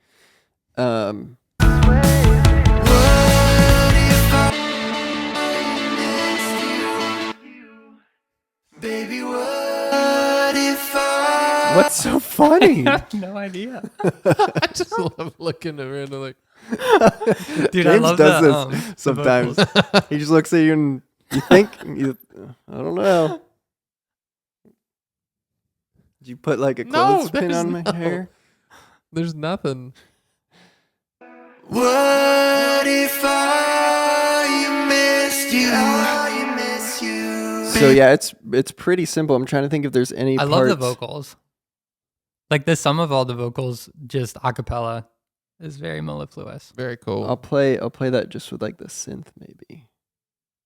Baby, what if I... What's so funny? No idea. I just love looking around and like, Dude, I James love does the, this the sometimes. vocals. He just looks at you and you think I don't know. Did you put like a No, clothespin there's on my no- hair? there's nothing. What if I missed you? So yeah, it's pretty simple. I'm trying to think if there's any I parts. love the vocals. Like the sum of all the vocals, just a cappella, is very mellifluous. Very cool. I'll play that just with like the synth maybe.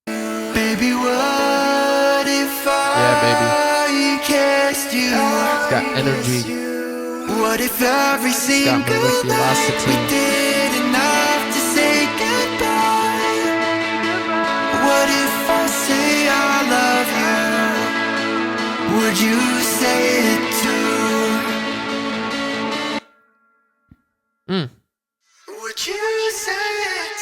Baby, what if Yeah, I kissed you? It's got energy. What if every It's got single night moleculosity. we did enough to say goodbye? What if I say I love you? Would you say it too? Mm. Would you say it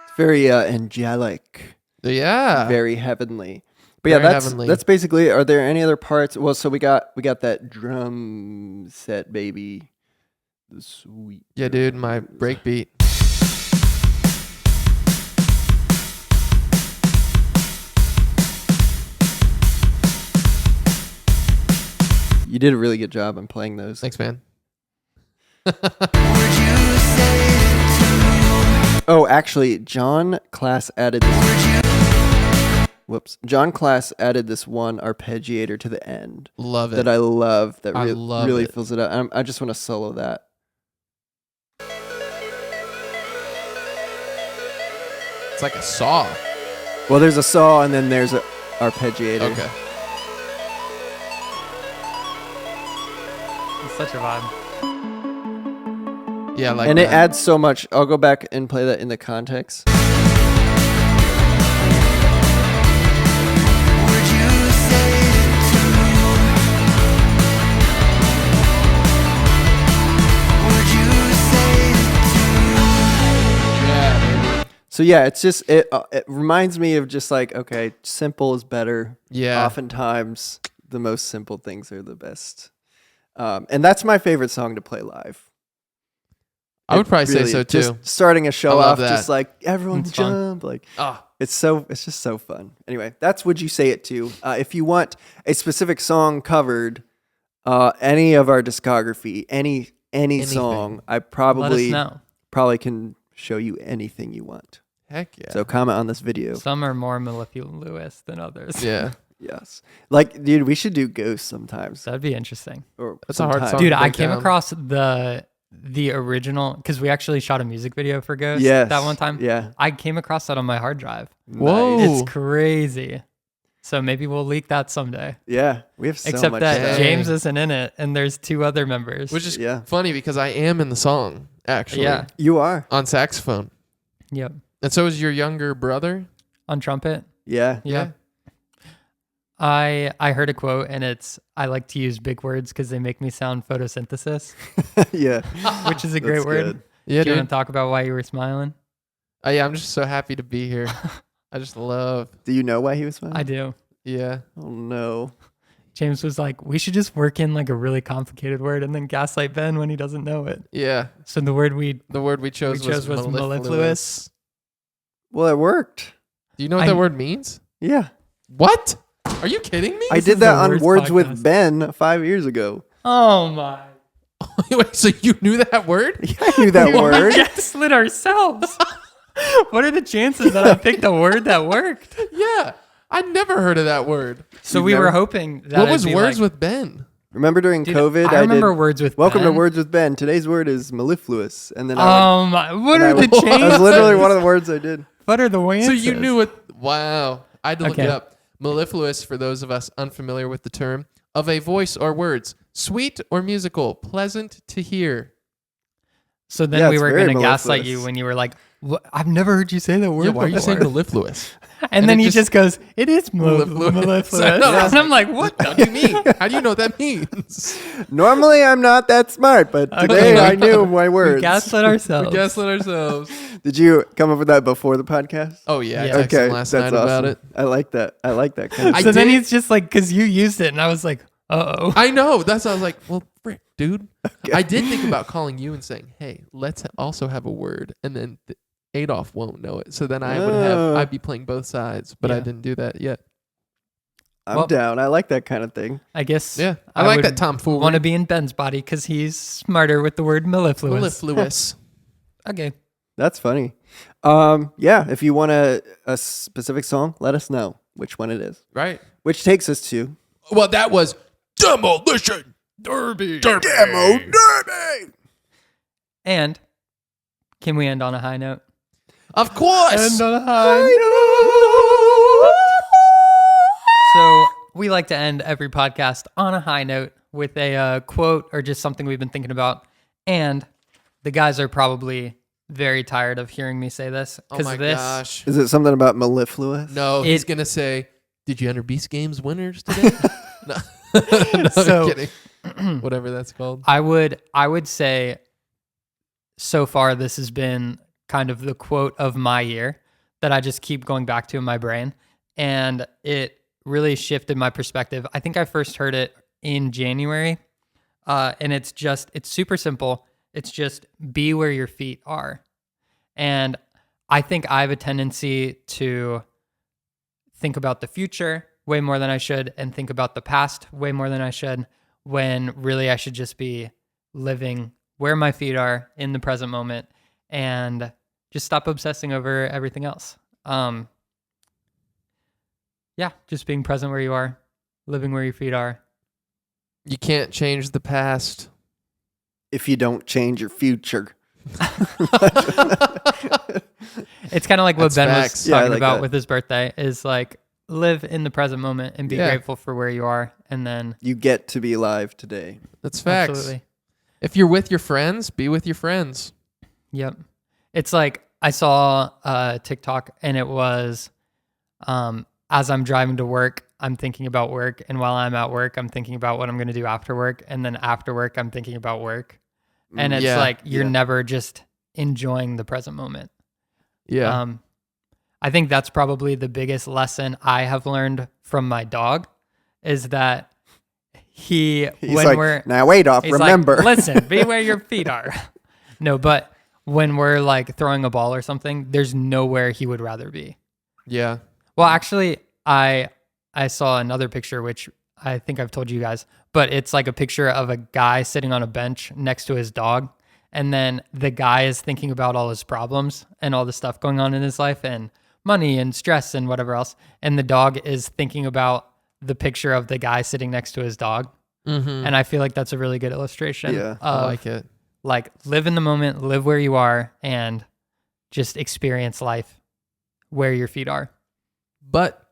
too? Very angelic, Yeah. very heavenly. But yeah, Very that's heavenly. that's basically. Are there any other parts? Well, so we got that drum set, baby. The sweet. Yeah, dude, my drums. breakbeat. You did a really good job on playing those. Thanks, man. Oh, actually, John Class added this. Whoops. John Class added this one arpeggiator to the end Love it. that I love. That I really, love really it. fills it out. I just want to solo that. It's like a saw. Well, there's a saw and then there's a arpeggiator. Okay. It's such a vibe. Yeah, I like And that. it adds so much. I'll go back and play that in the context. Yeah, baby. So yeah, it's just it reminds me of just like, okay, simple is better. Yeah. Oftentimes the most simple things are the best. And that's my favorite song to play live. I would probably say Really, so too. Just starting a show I love off, that. just like everyone It's fun. jump, like Ah, it's just so fun. Anyway, that's Would You Say It To. If you want a specific song covered, any of our discography, any song, I Let us probably know. can show you anything you want. heck yeah. So comment on this video. Some are more mellifluous than others. Yeah. Yes, like dude, we should do Ghost sometimes. That'd be interesting. Or That's a hard sometime. song. Dude, I break came down. across the original because we actually shot a music video for Goetz Yes, that one time. Yeah. I came across that on my hard drive. Whoa. Nice. It's crazy. So maybe we'll leak that someday. Yeah, we have so Except much that stuff. James isn't in it and there's 2 other members. Which is Yeah. funny because I am in the song, actually. Yeah. You are. On saxophone. Yep. And so is your younger brother. On trumpet. Yeah. Yeah. I heard a quote and it's I like to use big words because they make me sound photosynthesis, Yeah. which is a great That's word. good. Yeah, Do you dude. want to talk about why you were smiling? Yeah, I'm just so happy to be here. I just love. Do you know why he was smiling? I do. Yeah. Oh no. James was like, we should just work in like a really complicated word and then gaslight Ben when he doesn't know it. Yeah. So the word we The word we chose, chose was mellifluous. Well, it worked. Do you know what that word means? Yeah. What? Are you kidding me? I This did is that the on worst Words podcast. with Ben 5 years ago. Oh my. Wait, so you knew that word? Yeah, I knew that We word. gaslit ourselves. What are the chances that I picked a word that worked? Yeah. I never heard of that word. So You've we were never- hoping that What it'd was be words like, with Ben? Remember during Dude, COVID, I remember did words with Welcome to Ben. Words with Ben. Today's word is mellifluous. And then I What are the that chances? was literally one of the words I did. What are the chances? So you knew it. Wow. I had to look Okay. it up. Mellifluous, for those of us unfamiliar with the term, of a voice or words, sweet or musical, pleasant to hear. So then Yeah, we it's were very going to gaslight mellifluous. you when you were like, what? I've never heard you say that word Yeah, why are you before. saying mellifluous? And then it he just goes, it is Mellifluous. mellifluous. I know. And I'm like, what What do you mean? How do you know what that means? Normally, I'm not that smart, but today Okay. I knew my We words. gaslit ourselves. We gaslit ourselves. Did you come up with that before the podcast? Oh, yeah. Yeah. I texted him last night about it. I like that. I like that kind of I So then did- he's just like, because you used it. And I was like, uh-oh. I know. That's why I was like, well, frick, dude. I did think about calling you and saying, hey, let's also have a word. And then Adolph won't know it. So then I'd be playing both sides. But I Yeah. didn't do that yet. I'm Well- down. I like that kind of thing. I guess Yeah. I like would that tomfoolery. want to be in Ben's body because he's smarter with the word mellifluous. Mellifluous. Okay. That's funny. Yeah, if you want a specific song, let us know which one it is. Right. Which takes us to Well, that was Demolition Derby. Demo Derby. And can we end on a high note? Of course. End on a high note. So we like to end every podcast on a high note with a quote or just something we've been thinking about. And the guys are probably very tired of hearing me say this Oh because my this. gosh. Is it something about mellifluous? No, he's It- going to say, did you enter Beast Games winners today? No. No, So- I'm kidding. Whatever that's called. I would say so far this has been kind of the quote of my year that I just keep going back to in my brain, and it really shifted my perspective. I think I first heard it in January, and it's super simple. It's just be where your feet are. And I think I have a tendency to think about the future way more than I should and think about the past way more than I should, when really I should just be living where my feet are in the present moment, and just stop obsessing over everything else. Yeah, just being present where you are, living where your feet are. You can't change the past. If you don't change your future. It's kind of like what That's Ben facts. was Yeah, I talking like about that. with his birthday, is like live in the present moment and be Yeah. grateful for where you are. And then You get to be alive today. That's facts. absolutely. If you're with your friends, be with your friends. Yep. It's like I saw TikTok, and it was as I'm driving to work, I'm thinking about work. And while I'm at work, I'm thinking about what I'm going to do after work. And then after work, I'm thinking about work. And it's Yeah. like you're Yeah. never just enjoying the present moment. Yeah. I think that's probably the biggest lesson I have learned from my dog, is that He's when like, we're now wait off, he's remember. like, listen, be where your feet are. No, but when we're like throwing a ball or something, there's nowhere he would rather be. Yeah. Well, actually, I saw another picture, which I think I've told you guys, but it's like a picture of a guy sitting on a bench next to his dog. And then the guy is thinking about all his problems and all the stuff going on in his life and money and stress and whatever else. And the dog is thinking about the picture of the guy sitting next to his dog. Mm-hmm. And I feel like that's a really good illustration Yeah, I of like it. like live in the moment, live where you are, and just experience life where your feet are. But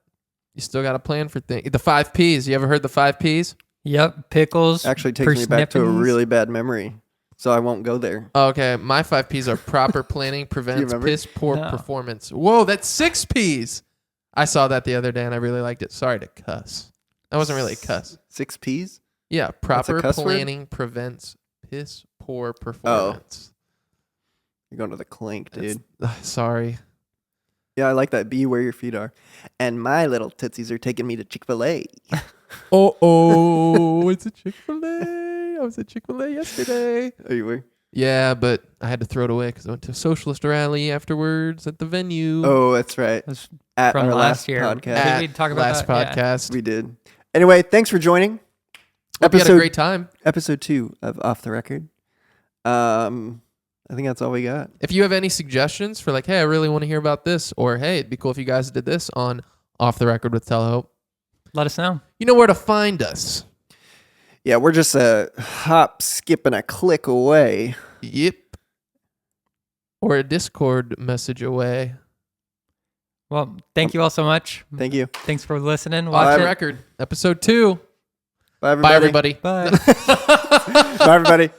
you still got to plan for things. The 5 Ps. You ever heard the 5 Ps? Yep, pickles. Actually takes me back to a persnippins. really bad memory. So I won't go there. Okay. My 5 Ps are proper planning prevents remember? piss poor No. performance. Whoa, that's 6 Ps. I saw that the other day and I really liked it. Sorry to cuss. That wasn't really a cuss. 6 Ps? Yeah. Proper cuss word? planning prevents piss poor performance. You're going to the clink, dude. Sorry. Yeah, I like that. Be where your feet are. And my little tootsies are taking me to Chick-fil-A. Oh, it's a Chick-fil-A. I was at Chick-fil-A yesterday. Oh, you were? Yeah, but I had to throw it away because I went to a socialist rally afterwards at the venue. Oh, that's right. That's At from our last year. podcast. Did we talk about last that? Yeah. podcast. We did. Anyway, thanks for joining. Hope you had a great time. Episode 2 of Off the Record. I think that's all we got. If you have any suggestions for like, hey, I really want to hear about this, or hey, it'd be cool if you guys did this on Off the Record with Telehope, Let us know. you know where to find us. Yeah, we're just a hop, skip, and a click away. Yep. Or a Discord message away. Well, thank you all so much. Thank you. Thanks for listening. Off Watch the it. Record, episode 2. Bye, everybody. Bye, everybody. Bye. Bye, everybody.